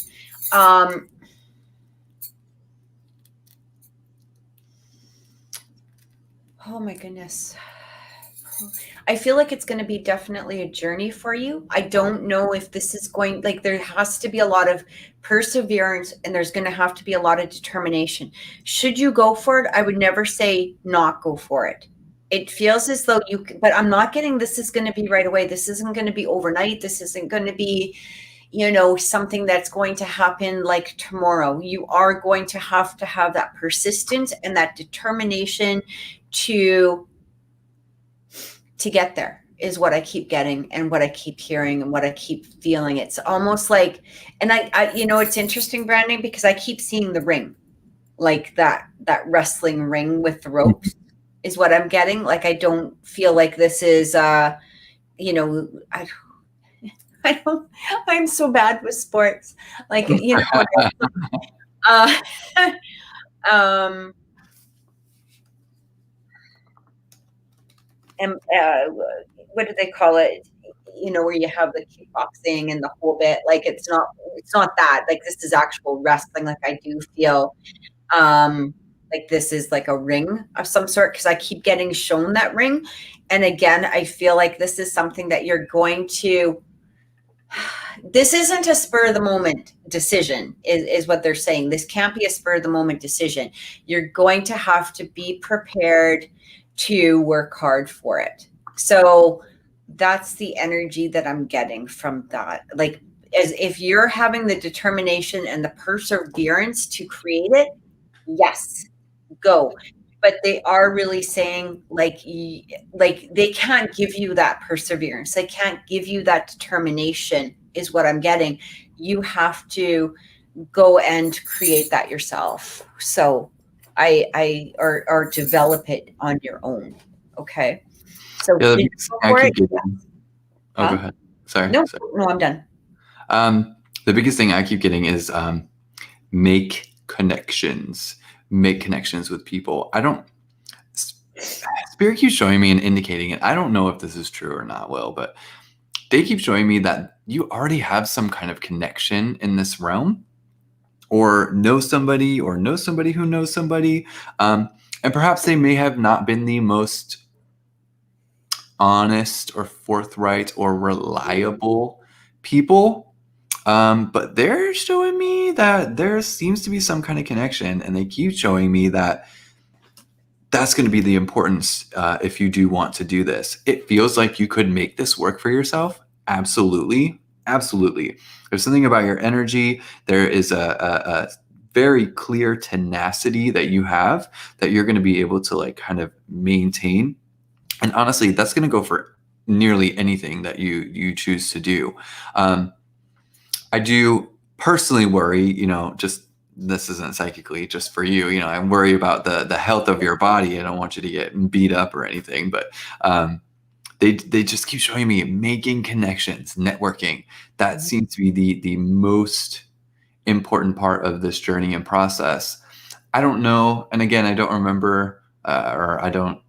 Oh my goodness. I feel like it's going to be definitely a journey for you. I don't know if this is going, like, there has to be a lot of perseverance and there's going to have to be a lot of determination. Should you go for it? I would never say not go for it. It feels as though you, but I'm not getting this is going to be right away. This isn't going to be overnight. This isn't going to be, something that's going to happen like tomorrow. You are going to have that persistence and that determination to get there, is what I keep getting and what I keep hearing and what I keep feeling. It's almost like, and I it's interesting, Brandon, because I keep seeing the ring, like that wrestling ring with the ropes is what I'm getting. Like, I don't feel like this is, I'm so bad with sports. Like, and what do they call it? Where you have the kickboxing and the whole bit. Like, it's not that. Like, this is actual wrestling. Like, I do feel like this is like a ring of some sort, because I keep getting shown that ring. And again, I feel like this is something that you're going to, this isn't a spur of the moment decision, is what they're saying. This can't be a spur of the moment decision. You're going to have to be prepared to work hard for it. So that's the energy that I'm getting from that. Like, as if you're having the determination and the perseverance to create it, yes, go. But they are really saying, like they can't give you that perseverance. They can't give you that determination, is what I'm getting. You have to go and create that yourself. So or develop it on your own. Okay. So
Yeah,
go
go ahead. Sorry.
No, I'm done.
The biggest thing I keep getting is make connections. Make connections with people. Spirit keeps showing me and indicating it. I don't know if this is true or not, Will, but they keep showing me that you already have some kind of connection in this realm, or know somebody who knows somebody. And perhaps they may have not been the most honest or forthright or reliable people. But they're showing me that there seems to be some kind of connection, and they keep showing me that that's going to be the importance if you do want to do this. It feels like you could make this work for yourself. Absolutely. Absolutely. There's something about your energy. There is a very clear tenacity that you have that you're going to be able to like kind of maintain. And honestly, that's going to go for nearly anything that you choose to do. I do personally worry, just this isn't psychically just for you, I worry about the health of your body. I don't want you to get beat up or anything, but they just keep showing me making connections, networking. That seems to be the most important part of this journey and process. I don't know. And again, I don't remember, or I don't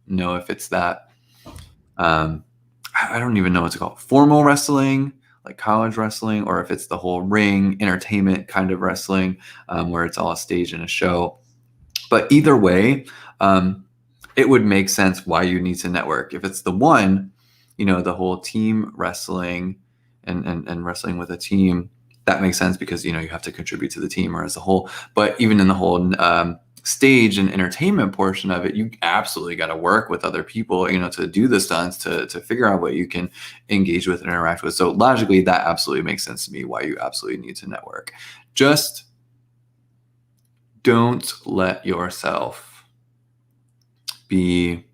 know if it's that, I don't even know what to call it. Formal wrestling, like college wrestling, or if it's the whole ring entertainment kind of wrestling, where it's all a stage and a show. But either way, it would make sense why you need to network. If it's the one, the whole team wrestling and wrestling with a team, that makes sense because, you have to contribute to the team or as a whole. But even in the whole stage and entertainment portion of it, you absolutely got to work with other people, to do the stunts, to figure out what you can engage with and interact with. So logically, that absolutely makes sense to me why you absolutely need to network. Just don't let yourself be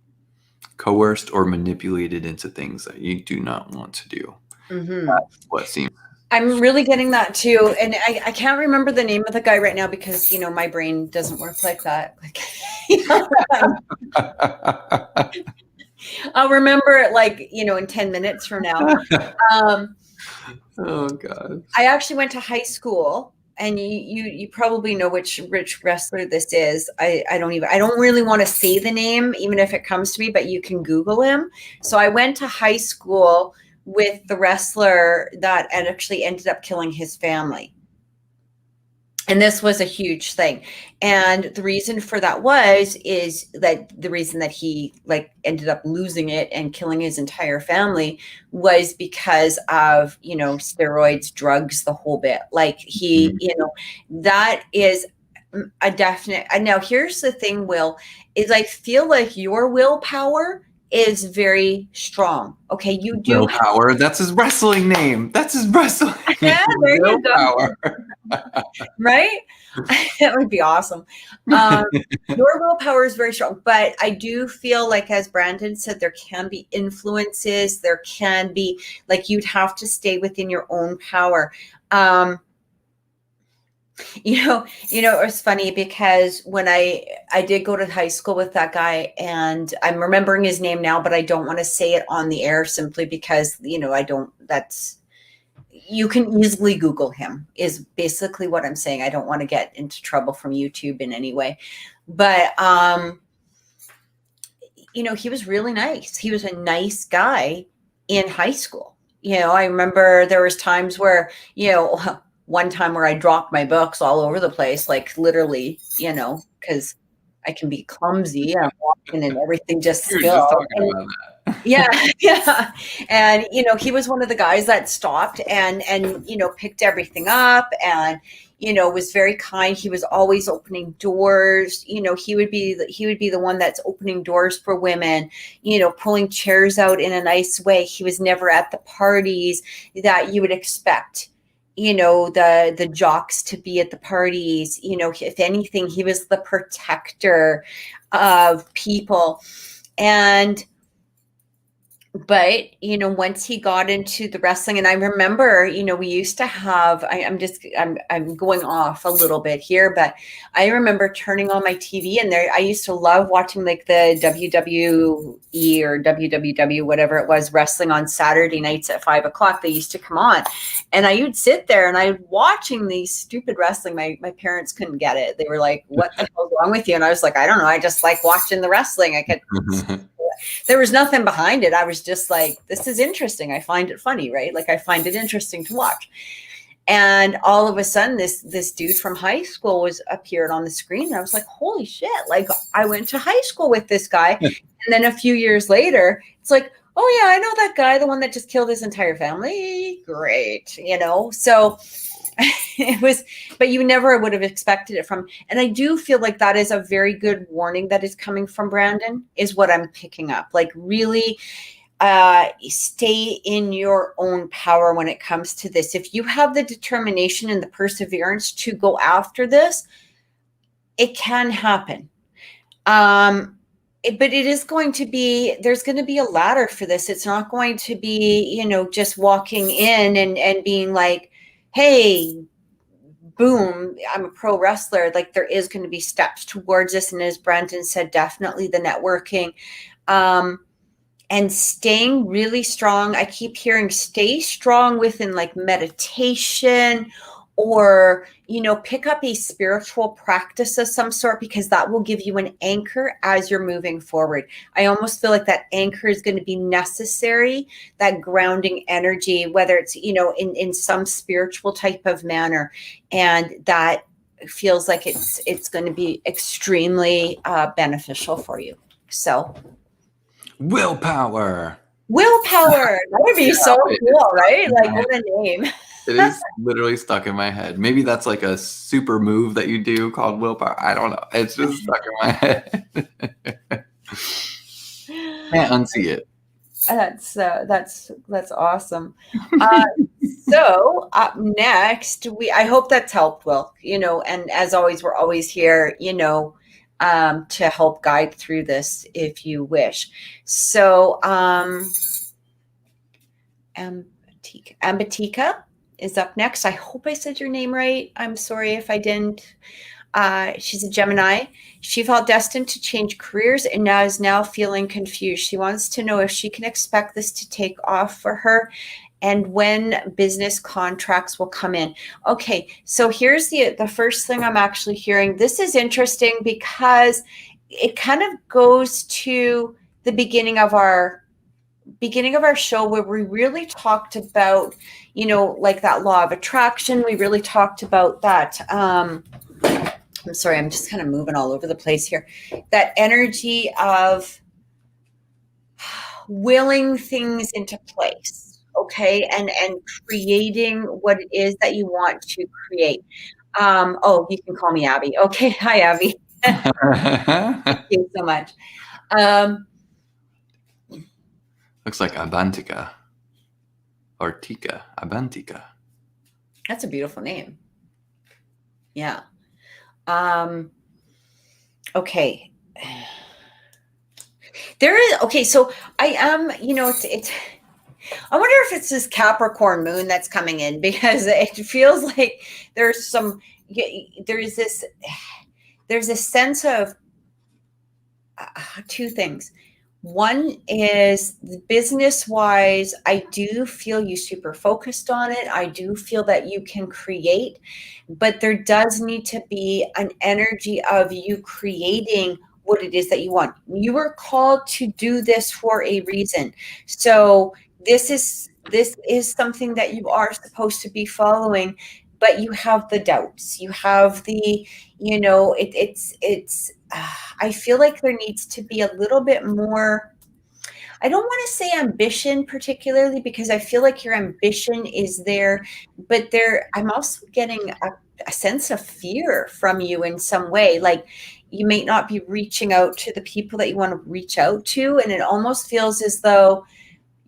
coerced or manipulated into things that you do not want to do.
Mm-hmm.
That's what seems.
I'm really getting that too. And I can't remember the name of the guy right now because, my brain doesn't work like that. I'll remember it in 10 minutes from now.
Oh God.
I actually went to high school, and you probably know which wrestler this is. I don't really want to say the name, even if it comes to me, but you can Google him. So I went to high school with the wrestler that actually ended up killing his family. And this was a huge thing. And the reason for that is that the reason that he like ended up losing it and killing his entire family was because of, you know, steroids, drugs, the whole bit. Like he, you know, that is a definite. And now here's the thing, Will, is I feel like your willpower is very strong. Okay. You do
Willpower. That's his wrestling name. That's his wrestling name.
Yeah, there you go. Right? That would be awesome. Your willpower is very strong, but I do feel like, as Brandon said, there can be influences. There can be, like, you'd have to stay within your own power. It was funny because when I did go to high school with that guy, and I'm remembering his name now, but I don't want to say it on the air simply because, you can easily Google him is basically what I'm saying. I don't want to get into trouble from YouTube in any way, but, he was really nice. He was a nice guy in high school. I remember there was times where, one time where I dropped my books all over the place, like literally, because I can be clumsy. I'm walking and everything just spilled. Yeah. And, he was one of the guys that stopped and picked everything up and, was very kind. He was always opening doors. He would be the one that's opening doors for women, pulling chairs out in a nice way. He was never at the parties that you would expect, the jocks to be at the parties. If anything, he was the protector of people. But, once he got into the wrestling, and I remember, we used to have, I'm going off a little bit here, but I remember turning on my TV and I used to love watching like the WWE or WWW, whatever it was, wrestling on Saturday nights at 5:00. They used to come on and I would sit there and I was watching these stupid wrestling. My parents couldn't get it. They were like, what the hell's wrong with you? And I was like, I don't know. I just like watching the wrestling. I could there was nothing behind it. I was just like, this is interesting. I find it funny, right? Like I find it interesting to watch. And all of a sudden this dude from high school appeared on the screen. And I was like, holy shit. Like I went to high school with this guy. And then a few years later, it's like, oh yeah, I know that guy, the one that just killed his entire family. Great. So it was, but you never would have expected it from, and I do feel like that is a very good warning that is coming from Brandon, is what I'm picking up. Like really stay in your own power when it comes to this. If you have the determination and the perseverance to go after this, it can happen. But it is going to be, there's going to be a ladder for this. It's not going to be, just walking in and being like, hey, boom, I'm a pro wrestler. Like there is going to be steps towards this. And as Brandon said, definitely the networking, and staying really strong. I keep hearing stay strong within like meditation or, pick up a spiritual practice of some sort, because that will give you an anchor as you're moving forward. I almost feel like that anchor is going to be necessary, that grounding energy, whether it's, in some spiritual type of manner. And that feels like it's going to be extremely beneficial for you. So
willpower.
That would be so cool, right? Like what a name.
It is literally stuck in my head. Maybe that's like a super move that you do called willpower. I don't know. It's just stuck in my head. Can't unsee it. That's awesome.
So up next, I hope that's helped, Will. And as always, we're always here, to help guide through this if you wish. So, Ambatika is up next. I hope I said your name right. I'm sorry if I didn't. She's a Gemini. She felt destined to change careers and is now feeling confused. She wants to know if she can expect this to take off for her and when business contracts will come in. Okay, so here's the first thing I'm actually hearing. This is interesting because it kind of goes to the beginning of our beginning of our show where we really talked about, you know, like that law of attraction. We really talked about that. I'm sorry, I'm just kind of moving all over the place here. That energy of willing things into place, okay, and creating what it is that you want to create. Oh, you can call me Abby. Okay, hi, Abby. Thank you so much.
Looks like Abantica or Tika. Abantica.
That's a beautiful name. Yeah. Okay. There is, okay, so I am, you know, it's I wonder if it's this Capricorn moon that's coming in, because it feels like there's a sense of two things. One is business wise, I do feel you super focused on it. I do feel that you can create, but there does need to be an energy of you creating what it is that you want. You were called to do this for a reason. So this is something that you are supposed to be following, but you have the doubts. You have the, you know, I feel like there needs to be a little bit more. I don't want to say ambition particularly, because I feel like your ambition is there, but I'm also getting a sense of fear from you in some way. Like you may not be reaching out to the people that you want to reach out to. And it almost feels as though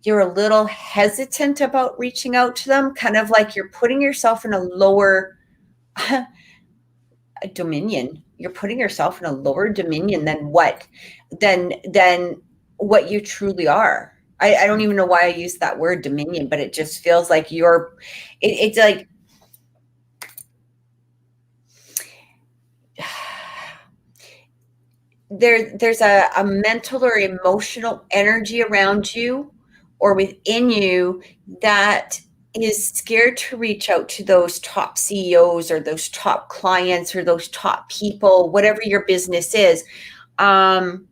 you're a little hesitant about reaching out to them, kind of like you're putting yourself in a lower dominion. You're putting yourself in a lower dominion than what you truly are. I don't even know why I use that word dominion, but it just feels like it's like there's a mental or emotional energy around you or within you that is scared to reach out to those top CEOs or those top clients or those top people, whatever your business is. And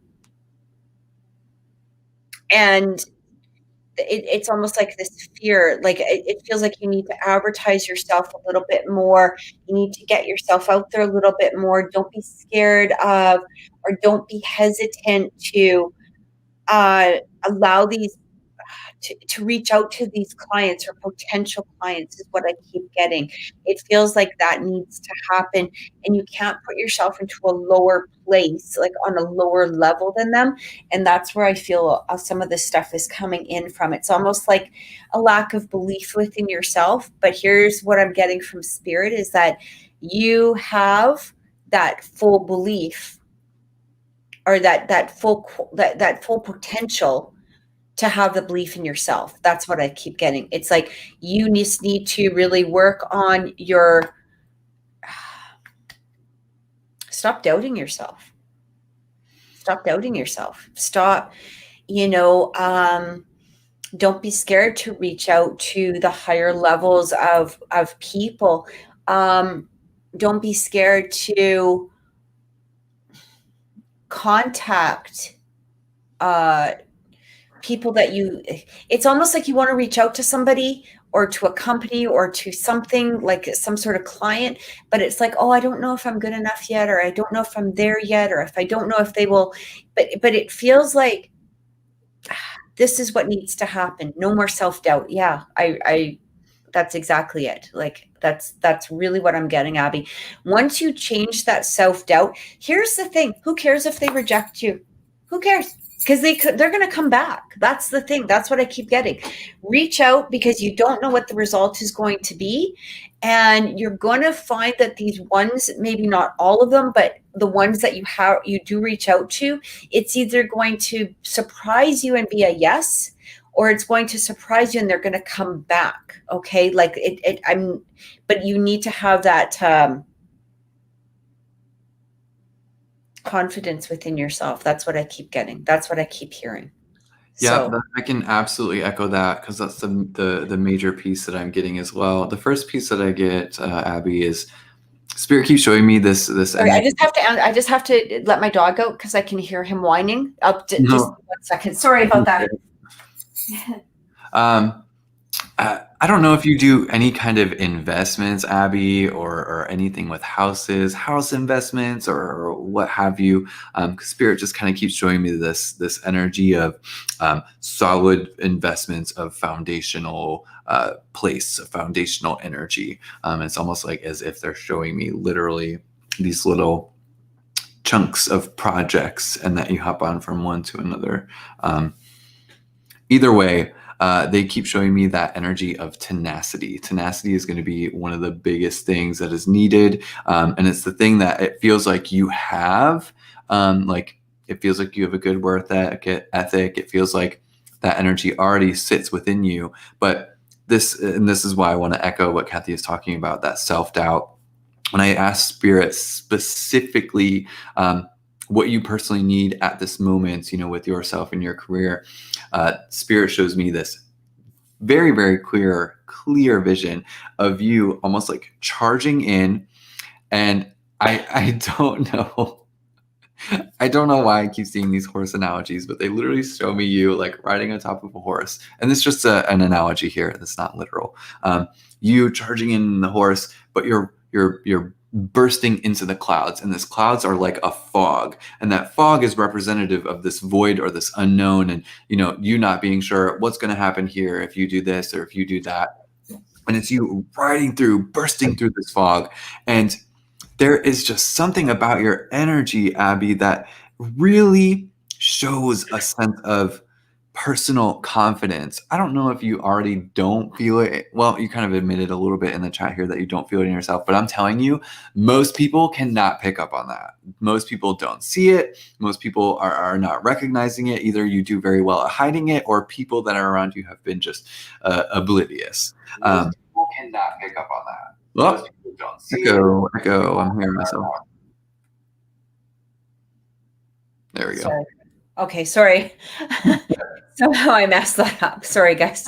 it's almost like this fear, like it feels like you need to advertise yourself a little bit more. You need to get yourself out there a little bit more. Don't be scared of, or don't be hesitant to allow these to reach out to these clients or potential clients, is what I keep getting. It feels like that needs to happen, and you can't put yourself into a lower place, like on a lower level than them. And that's where I feel some of this stuff is coming in from. It's almost like a lack of belief within yourself. But here's what I'm getting from Spirit is that you have that full belief, or that full potential to have the belief in yourself. That's what I keep getting. It's like you just need to really work on your stop doubting yourself. Stop doubting yourself. Stop, don't be scared to reach out to the higher levels of people. Don't be scared to contact people that it's almost like you want to reach out to somebody or to a company or to something like some sort of client, but it's like, oh, I don't know if I'm good enough yet, or I don't know if I'm there yet, or if I don't know if they will, but it feels like this is what needs to happen. No more self-doubt. Yeah, I that's exactly it. Like that's really what I'm getting, Abby. Once you change that self-doubt, here's the thing. Who cares if they reject you? Who cares? Because they're going to come back. That's the thing. That's what I keep getting. Reach out, because you don't know what the result is going to be. And you're going to find that these ones, maybe not all of them, but the ones that you do reach out to, it's either going to surprise you and be a yes, or it's going to surprise you and they're going to come back. Okay. Like but you need to have that, confidence within yourself. That's what I keep getting. That's what I keep hearing.
Yeah, I can absolutely echo that, because that's the major piece that I'm getting as well. The first piece that I get, Abby, is Spirit keeps showing me this.
Sorry, I just have to let my dog out because I can hear him whining. Just 1 second. Sorry about that.
I don't know if you do any kind of investments, Abby, or anything with houses, house investments, or what have you. 'Cause Spirit just kind of keeps showing me this energy of solid investments of foundational place, of foundational energy. It's almost like as if they're showing me literally these little chunks of projects, and that you hop on from one to another. Either way, they keep showing me that energy of tenacity. Tenacity is going to be one of the biggest things that is needed. And it's the thing that it feels like you have. Like it feels like you have a good work ethic. It feels like that energy already sits within you. But this is why I want to echo what Kathy is talking about, that self-doubt. When I ask Spirit specifically what you personally need at this moment, with yourself and your career, Spirit shows me this very, very clear vision of you almost like charging in. And I don't know. I don't know why I keep seeing these horse analogies, but they literally show me you like riding on top of a horse. And this is just an analogy here. That's not literal. You charging in the horse, but you're bursting into the clouds, and these clouds are like a fog, and that fog is representative of this void or this unknown, and you not being sure what's going to happen here if you do this or if you do that. And it's you bursting through this fog. And there is just something about your energy, Abby, that really shows a sense of personal confidence. I don't know if you already don't feel it. Well, you kind of admitted a little bit in the chat here that you don't feel it in yourself, but I'm telling you, most people cannot pick up on that. Most people don't see it. Most people are not recognizing it. Either you do very well at hiding it, or people that are around you have been just oblivious. Most people cannot pick up on that. Well, don't see echo. I'm hearing myself. There we go.
Sorry. Okay, sorry. Somehow I messed that up. Sorry, guys.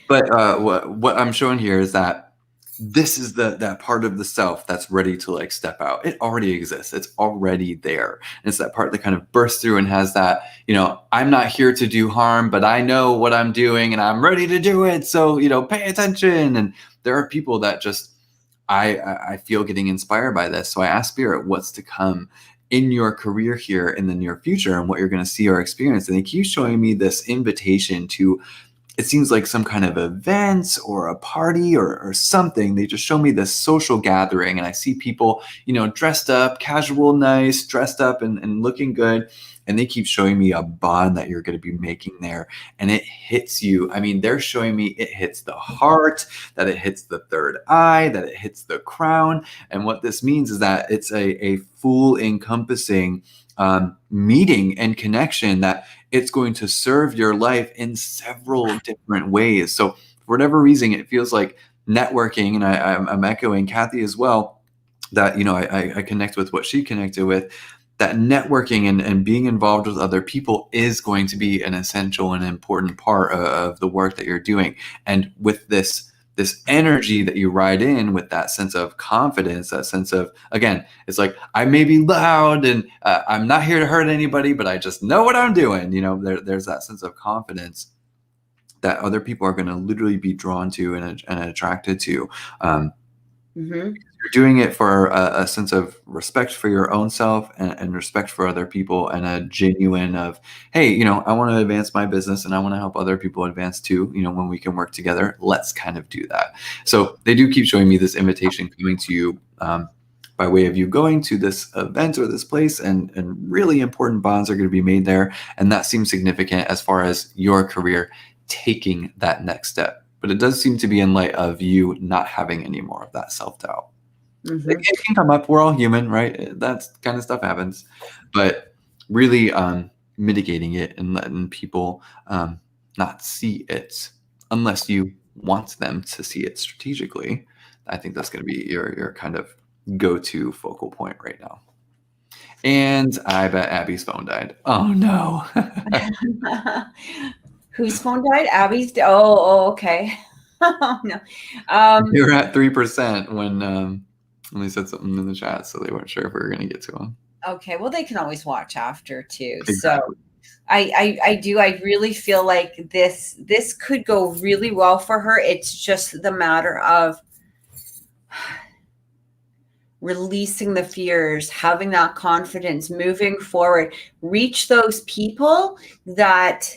But what I'm showing here is that this is that part of the self that's ready to like step out. It already exists. It's already there. And it's that part that kind of bursts through and has that, I'm not here to do harm, but I know what I'm doing and I'm ready to do it. So, pay attention. And there are people that just, I feel getting inspired by this. So I ask Spirit, what's to come in your career here in the near future and what you're going to see or experience. And they keep showing me this invitation to, it seems like some kind of event or a party or something. They just show me this social gathering, and I see people, dressed up, casual, nice, dressed up and looking good. And they keep showing me a bond that you're going to be making there. And it hits you. I mean, they're showing me it hits the heart, that it hits the third eye, that it hits the crown. And what this means is that it's a full encompassing meeting and connection, that it's going to serve your life in several different ways. So for whatever reason, it feels like networking, and I'm echoing Kathy as well, that, I connect with what she connected with, that networking and being involved with other people is going to be an essential and important part of the work that you're doing. And with this energy that you ride in with that sense of confidence, that sense of, again, it's like, I may be loud and I'm not here to hurt anybody, but I just know what I'm doing. There's that sense of confidence that other people are going to literally be drawn to and attracted to. You're doing it for a sense of respect for your own self and respect for other people, and a genuine of, hey, I want to advance my business and I want to help other people advance too. When we can work together, let's kind of do that. So they do keep showing me this invitation coming to you by way of you going to this event or this place, and really important bonds are going to be made there. And that seems significant as far as your career taking that next step. But it does seem to be in light of you not having any more of that self-doubt. It can come up. We're all human, right? That kind of stuff happens. But really mitigating it and letting people not see it unless you want them to see it strategically. I think that's going to be your kind of go-to focal point right now. And I bet Abby's phone died. Oh, no.
Whose phone died? Abby's. Oh, okay. Oh, no.
You were at 3% when they said something in the chat, so they weren't sure if we were going to get to them.
Okay, well, they can always watch after too.
Exactly.
I do. I really feel like this could go really well for her. It's just the matter of releasing the fears, having that confidence, moving forward, reach those people that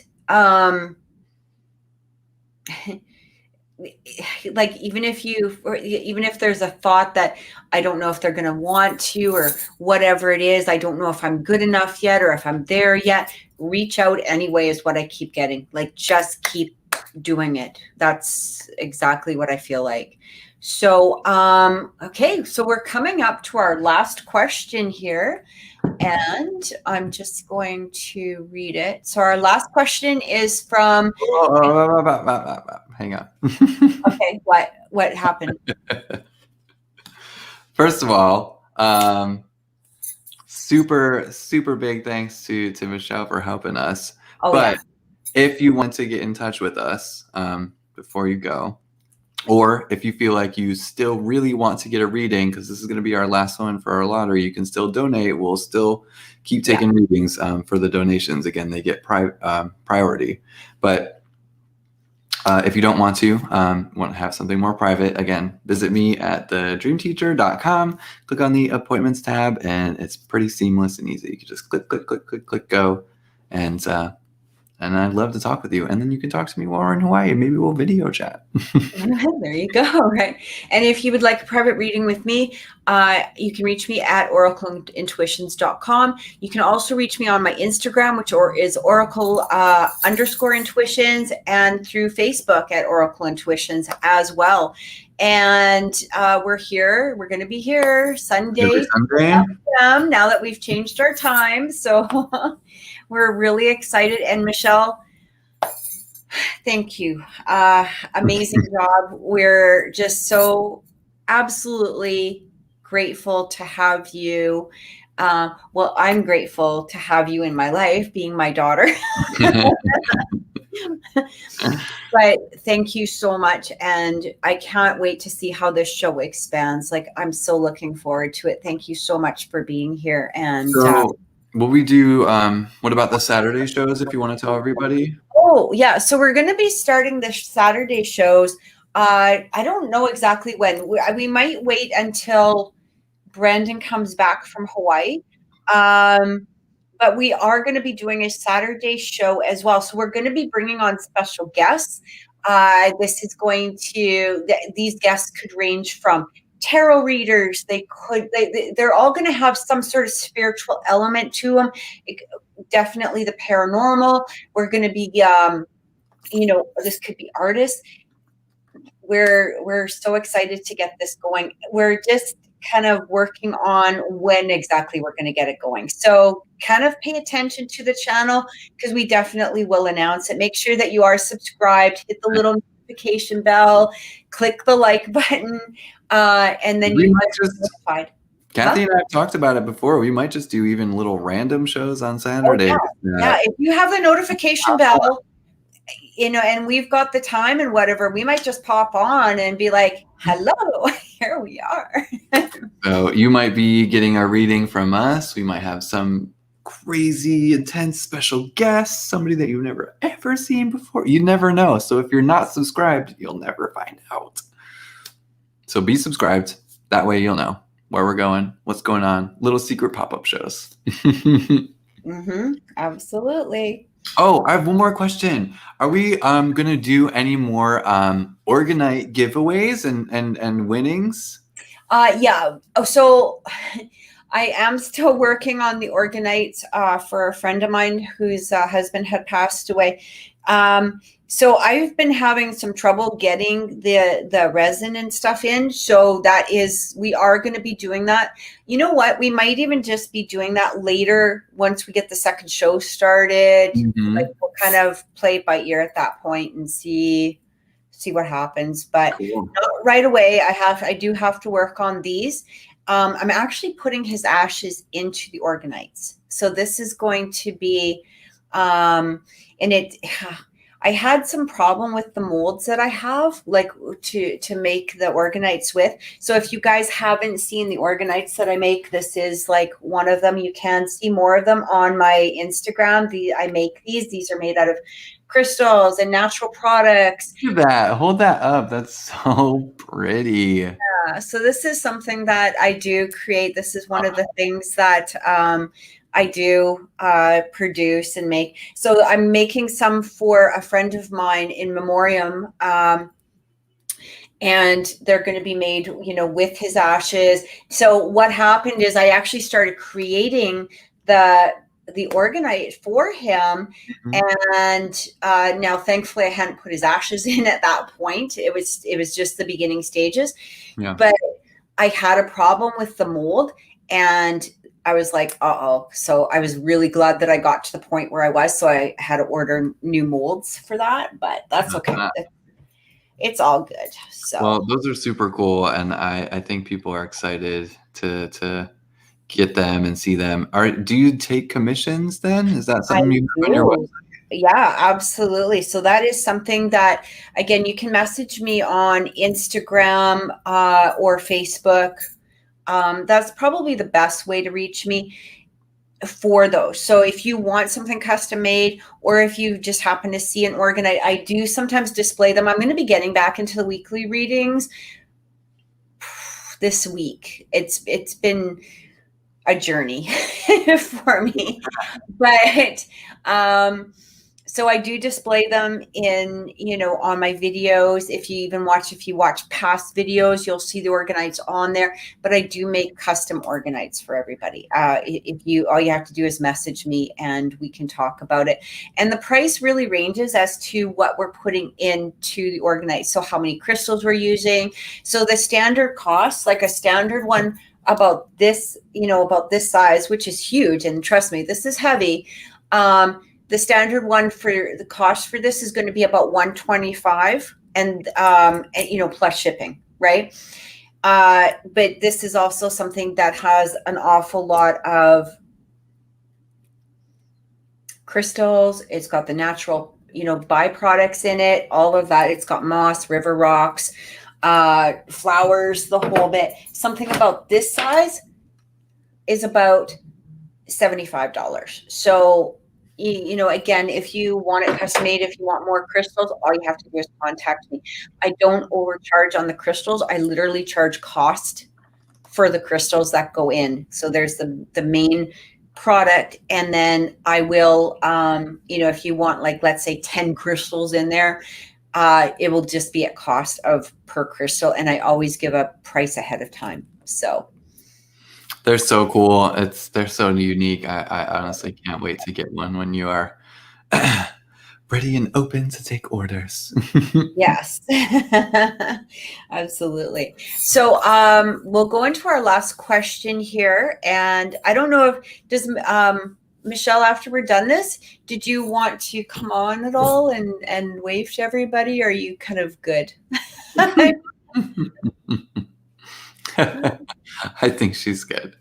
like even if there's a thought that I don't know if they're going to want to or whatever it is, I don't know if I'm good enough yet or if I'm there yet, reach out anyway is what I keep getting. Like, just keep doing it. That's exactly what I feel like. So okay, so we're coming up to our last question here, and I'm just going to read it. So our last question is from
hang on.
okay, what happened?
First of all, super big thanks to Michelle for helping us.
Oh,
but
yeah.
if you want to get in touch with us before you go, or if you feel like you still really want to get a reading, because this is going to be our last one for our lottery, you can still donate. We'll still keep taking readings for the donations. Again, they get priority. But if you don't want to have something more private, again, visit me at thedreamteacher.com. Click on the appointments tab, and it's pretty seamless and easy. You can just click, go, and I'd love to talk with you. And then you can talk to me while we're in Hawaii. Maybe we'll video chat.
There you go. Right. And if you would like a private reading with me, you can reach me at oracleintuitions.com. You can also reach me on my Instagram, which is oracle_intuitions, and through Facebook at Oracle Intuitions as well. And we're here. We're going to be here Sunday. Now that we've changed our time. So we're really excited. And Michelle, thank you. Amazing job. We're just so absolutely grateful to have you. Well, I'm grateful to have you in my life, being my daughter. But thank you so much. And I can't wait to see how this show expands. Like, I'm so looking forward to it. Thank you so much for being here. And
will we do, what about the Saturday shows, if you want to tell everybody?
Oh, yeah. So we're going to be starting the Saturday shows. I don't know exactly when. We might wait until Brandon comes back from Hawaii. But we are going to be doing a Saturday show as well. So we're going to be bringing on special guests. These guests could range from tarot readers. They're all going to have some sort of spiritual element to them. Definitely the paranormal. We're going to be, this could be artists. We're so excited to get this going. We're just kind of working on when exactly we're going to get it going. So kind of pay attention to the channel, because we definitely will announce it. Make sure that you are subscribed, hit the little notification bell, click the like button, and then you might just notified.
Kathy and I have talked about it before. We might just do even little random shows on Saturday.
Oh, yeah. If you have the notification bell, and we've got the time and whatever, we might just pop on and be like, hello, here we are.
So you might be getting a reading from us. We might have some crazy, intense special guest, somebody that you've never ever seen before. You never know. So if you're not subscribed, you'll never find out. So be subscribed. That way you'll know where we're going, what's going on, little secret pop-up shows.
Absolutely.
Oh, I have one more question. Are we going to do any more Organite giveaways and winnings?
Yeah. So I am still working on the Organites for a friend of mine whose husband had passed away. So I've been having some trouble getting the resin and stuff in. So we are going to be doing that. You know what? We might even just be doing that later once we get the second show started. Like, we'll kind of play it by ear at that point and see what happens. But not right away. I do have to work on these. I'm actually putting his ashes into the Organites. So this is going to be, I had some problem with the molds that I have, like to make the orgonites with. So if you guys haven't seen the orgonites that I make, this is like one of them. You can see more of them on my Instagram. I make these. These are made out of crystals and natural products.
Look at that. Hold that up. That's so pretty.
So this is something that I do create. This is one of the things that I do produce and make. So I'm making some for a friend of mine in memoriam, and they're going to be made, with his ashes. So what happened is I actually started creating the orgonite for him, and now thankfully I hadn't put his ashes in at that point. It was just the beginning stages, but I had a problem with the mold, and I was like, uh-oh. So I was really glad that I got to the point where I was. So I had to order new molds for that, but that's okay. It's all good. So,
well, those are super cool. And I think people are excited to get them and see them. Do you take commissions then? Is that something you do on your website?
Yeah, absolutely. So that is something that, again, you can message me on Instagram or Facebook. That's probably the best way to reach me for those. So if you want something custom made, or if you just happen to see an orgonite, I do sometimes display them. I'm going to be getting back into the weekly readings this week. It's been a journey for me, but so I do display them in, on my videos. If you watch past videos, you'll see the orgonites on there, but I do make custom orgonites for everybody. All you have to do is message me and we can talk about it. And the price really ranges as to what we're putting into the orgonite. So how many crystals we're using. So the standard cost, like a standard one about this, about this size, which is huge. And trust me, this is heavy. The standard one for the cost for this is going to be about $125 and plus shipping, right? But this is also something that has an awful lot of crystals. It's got the natural, byproducts in it, all of that. It's got moss, river rocks, flowers, the whole bit. Something about this size is about $75. So, again, if you want it custom made, if you want more crystals, all you have to do is contact me. I don't overcharge on the crystals. I literally charge cost for the crystals that go in. So there's the main product, and then I will, if you want, like, let's say 10 crystals in there, it will just be at cost of per crystal. And I always give a price ahead of time. So
they're so cool. They're so unique. I honestly can't wait to get one when you are ready and open to take orders.
Yes, absolutely. So we'll go into our last question here. And I don't know does Michelle, after we're done this, did you want to come on at all and wave to everybody? Or are you kind of good?
I think she's good.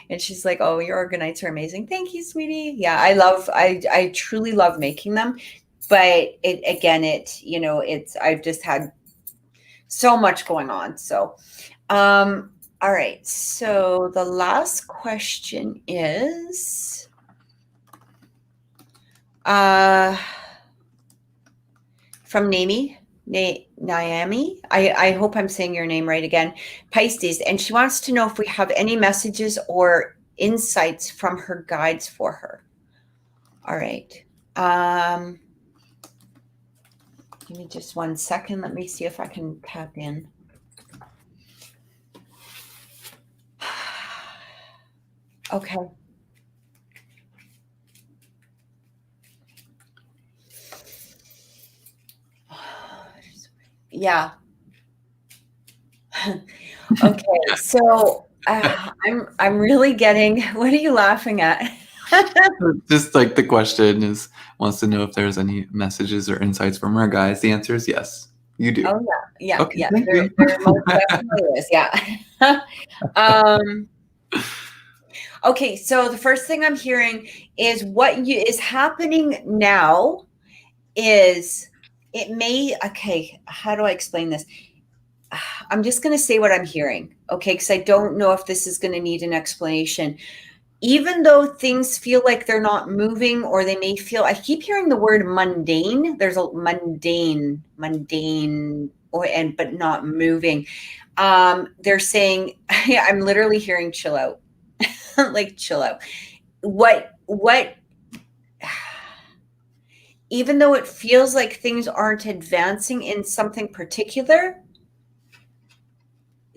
And she's like, oh, your orgonites are amazing. Thank you, sweetie. Yeah, I truly love making them. But I've just had so much going on. So, all right. So the last question is, from Naomi. Naomi, I hope I'm saying your name right again, Pisces, and she wants to know if we have any messages or insights from her guides for her. All right. Give me just 1 second. Let me see if I can tap in. Okay. Yeah. Okay. So I'm really getting. What are you laughing at?
Just like the question wants to know if there's any messages or insights from our guys. The answer is yes, you do.
Oh yeah.
Okay,
Yeah.
thank you.
There most definitely is. Yeah. Okay, so the first thing I'm hearing is what is happening now is okay, how do I explain this? I'm just going to say what I'm hearing, okay, because I don't know if this is going to need an explanation. Even though things feel like they're not moving, or they may feel, I keep hearing the word mundane. There's a mundane, but not moving. They're saying, I'm literally hearing chill out, like chill out. What, even though it feels like things aren't advancing in something particular,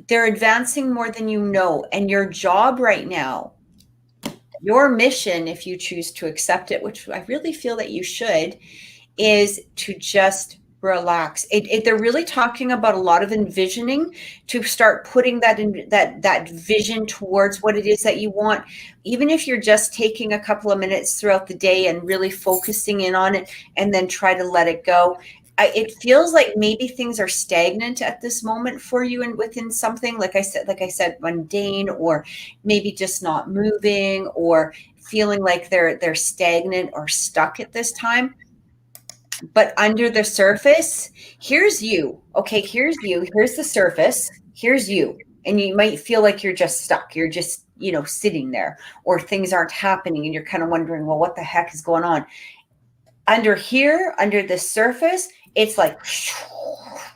they're advancing more than you know. And your job right now, your mission, if you choose to accept it, which I really feel that you should, is to just relax. They're really talking about a lot of envisioning, to start putting that vision towards what it is that you want. Even if you're just taking a couple of minutes throughout the day and really focusing in on it, and then try to let it go. It feels like maybe things are stagnant at this moment for you, and within something, like I said, mundane, or maybe just not moving, or feeling like they're stagnant or stuck at this time. But under the surface, here's you. Okay, here's you. Here's the surface. Here's you. And you might feel like you're just stuck. You're just, sitting there, or things aren't happening, and you're kind of wondering, well, what the heck is going on? Under here, under the surface, it's like,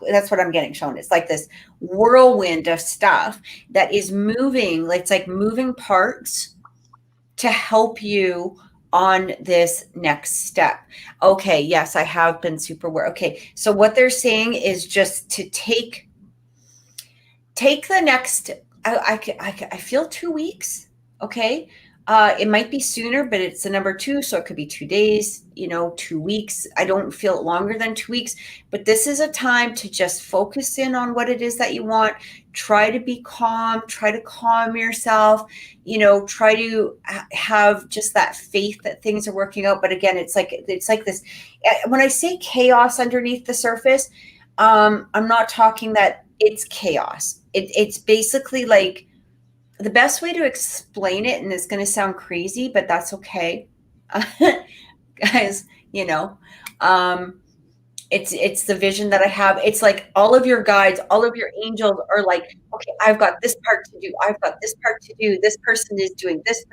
that's what I'm getting shown. It's like this whirlwind of stuff that is moving. It's like moving parts to help you on this next step. Okay, yes, I have been super aware. Okay, so what they're saying is just to take the next, I feel 2 weeks, okay? It might be sooner, but it's the number 2, so it could be 2 days, 2 weeks. I don't feel it longer than 2 weeks, but this is a time to just focus in on what it is that you want. Try to be calm, try to calm yourself, try to have just that faith that things are working out. But again, it's like this, when I say chaos underneath the surface, I'm not talking that it's chaos. It's basically like, the best way to explain it, and it's going to sound crazy, but that's okay, guys, it's the vision that I have. It's like all of your guides, all of your angels are like, okay, I've got this part to do. I've got this part to do. This person is doing this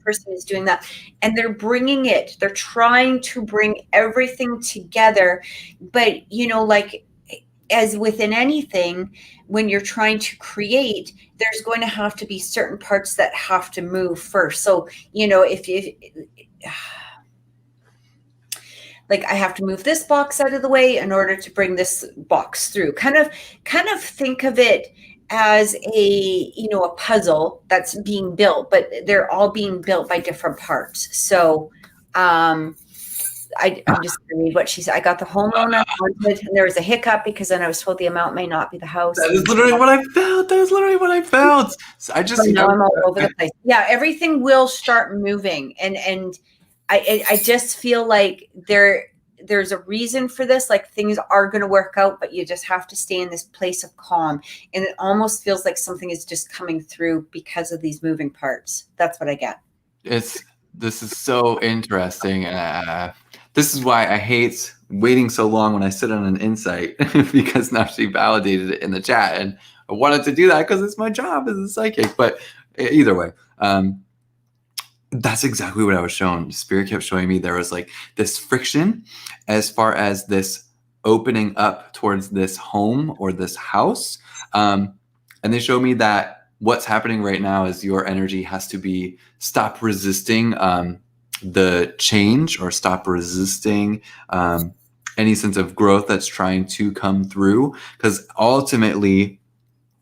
person is doing that. And they're bringing it. They're trying to bring everything together. But, like, as within anything, when you're trying to create, there's going to have to be certain parts that have to move first. So, if like, I have to move this box out of the way in order to bring this box through. Kind of think of it as a puzzle that's being built, but they're all being built by different parts. So, I'm just going to read what she said. I got the home loan I wanted, and there was a hiccup because then I was told the amount may not be the house.
That is literally what I felt. So I just,
now I'm all over the place. Yeah, everything will start moving, and I just feel like there's a reason for this. Like, things are going to work out, but you just have to stay in this place of calm. And it almost feels like something is just coming through because of these moving parts. That's what I get.
This is so interesting. This is why I hate waiting so long when I sit on an insight, because now she validated it in the chat, and I wanted to do that because it's my job as a psychic. But either way, that's exactly what I was shown. Spirit kept showing me there was like this friction as far as this opening up towards this home or this house. And they showed me that what's happening right now is your energy has to stop resisting the change, or stop resisting any sense of growth that's trying to come through. Because ultimately,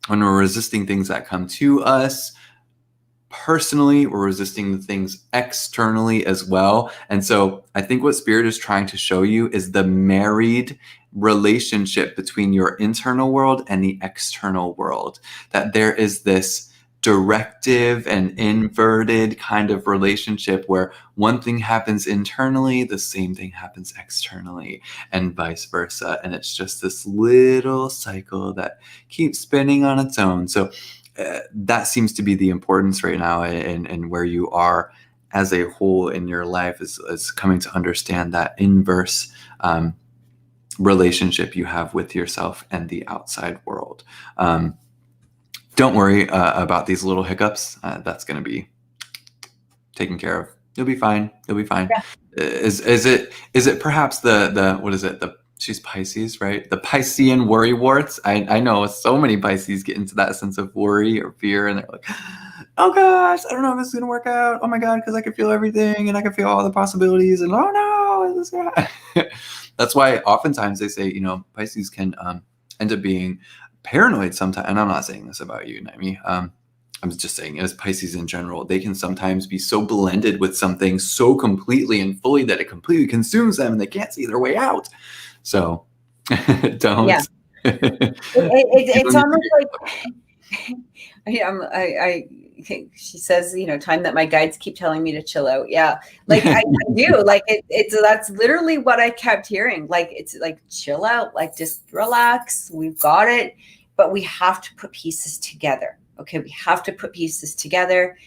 when we're resisting things that come to us personally, we're resisting the things externally as well. And so I think what Spirit is trying to show you is the married relationship between your internal world and the external world, that there is this directive and inverted kind of relationship where one thing happens internally, the same thing happens externally, and vice versa. And it's just this little cycle that keeps spinning on its own. So that seems to be the importance right now, and where you are as a whole in your life is coming to understand that inverse relationship you have with yourself and the outside world. Don't worry about these little hiccups. That's going to be taken care of. You'll be fine. You'll be fine.
Yeah.
Is it perhaps the what is it? She's Pisces, right? The Piscean worry warts. I know so many Pisces get into that sense of worry or fear, and they're like, oh gosh, I don't know if this is gonna work out. Oh my God, because I can feel everything and I can feel all the possibilities, and oh no, is this gonna... That's why oftentimes they say, Pisces can end up being paranoid sometimes. And I'm not saying this about you, Naomi. I'm just saying, as Pisces in general, they can sometimes be so blended with something so completely and fully that it completely consumes them and they can't see their way out. So don't.
Yeah. It's almost like she says, time that my guides keep telling me to chill out. Yeah. Like I do. Like that's literally what I kept hearing. Like, it's like, chill out, like just relax. We've got it. But we have to put pieces together. Okay. We have to put pieces together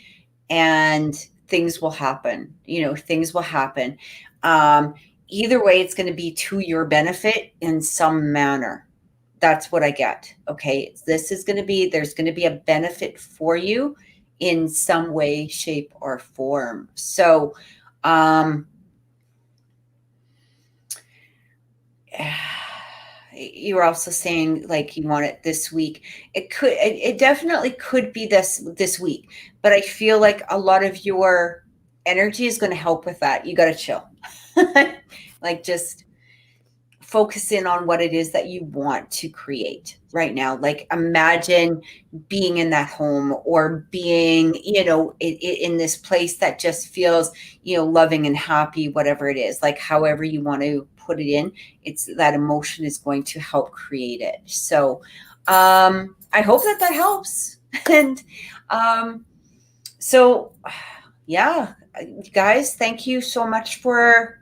and things will happen. Things will happen. Either way, it's going to be to your benefit in some manner. That's what I get. Okay. There's going to be a benefit for you in some way, shape, or form. So, you were also saying like you want it this week. It definitely could be this week, but I feel like a lot of your energy is going to help with that. You got to chill. Like, just focus in on what it is that you want to create right now. Like, imagine being in that home or being, in this place that just feels, loving and happy, whatever it is, like however you want to put it in, it's that emotion is going to help create it. So, I hope that helps. And, so yeah, guys, thank you so much for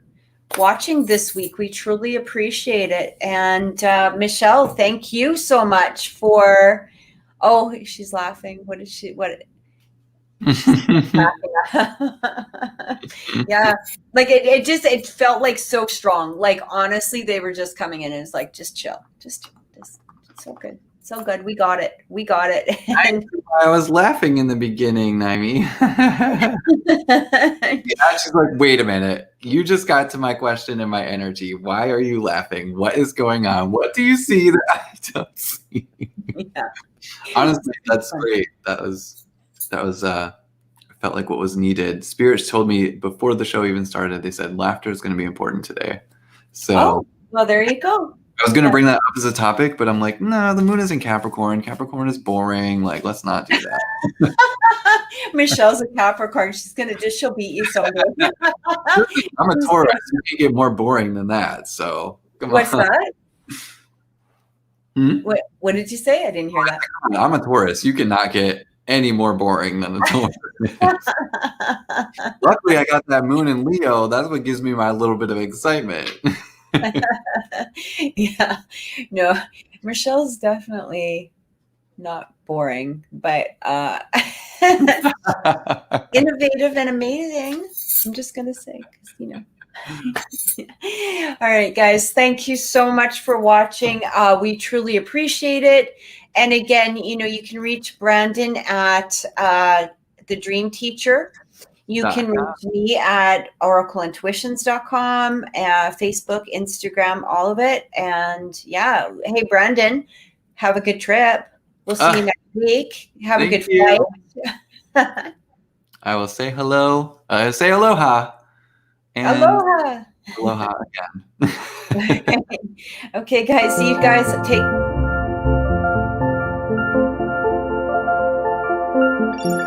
watching this week. We truly appreciate it. And Michelle, thank you so much for, she's laughing. What is she? What? Yeah, like it felt like so strong. Like, honestly, they were just coming in and it's like, just chill, just so good. So good. We got it. And
I was laughing in the beginning, Naomi. Yeah, she's like, wait a minute. You just got to my question and my energy. Why are you laughing? What is going on? What do you see that I don't see?
Yeah.
Honestly, that's great. That was I felt like what was needed. Spirits told me before the show even started, they said laughter is going to be important today. So,
well, there you go.
I was going to bring that up as a topic, but I'm like, no, the moon is in Capricorn. Capricorn is boring. Like, let's not do that.
Michelle's a Capricorn. She'll beat you so good.
I'm a Taurus. You can get more boring than that. So, come
What's
on.
that? What did you say? I didn't hear that.
I'm a Taurus. You cannot get any more boring than a Taurus. Luckily, I got that moon in Leo. That's what gives me my little bit of excitement.
Yeah, no, Michelle's definitely not boring, but innovative and amazing. I'm just gonna say, because All right, guys, thank you so much for watching. We truly appreciate it. And again, you can reach Brandon at The Dream Teacher. You can reach me at oracleintuitions.com, Facebook, Instagram, all of it. And yeah, hey, Brandon, have a good trip. We'll see you next week. Have a good flight.
I will say hello. Say aloha. And
aloha.
Aloha again.
Okay, guys. See you guys. Take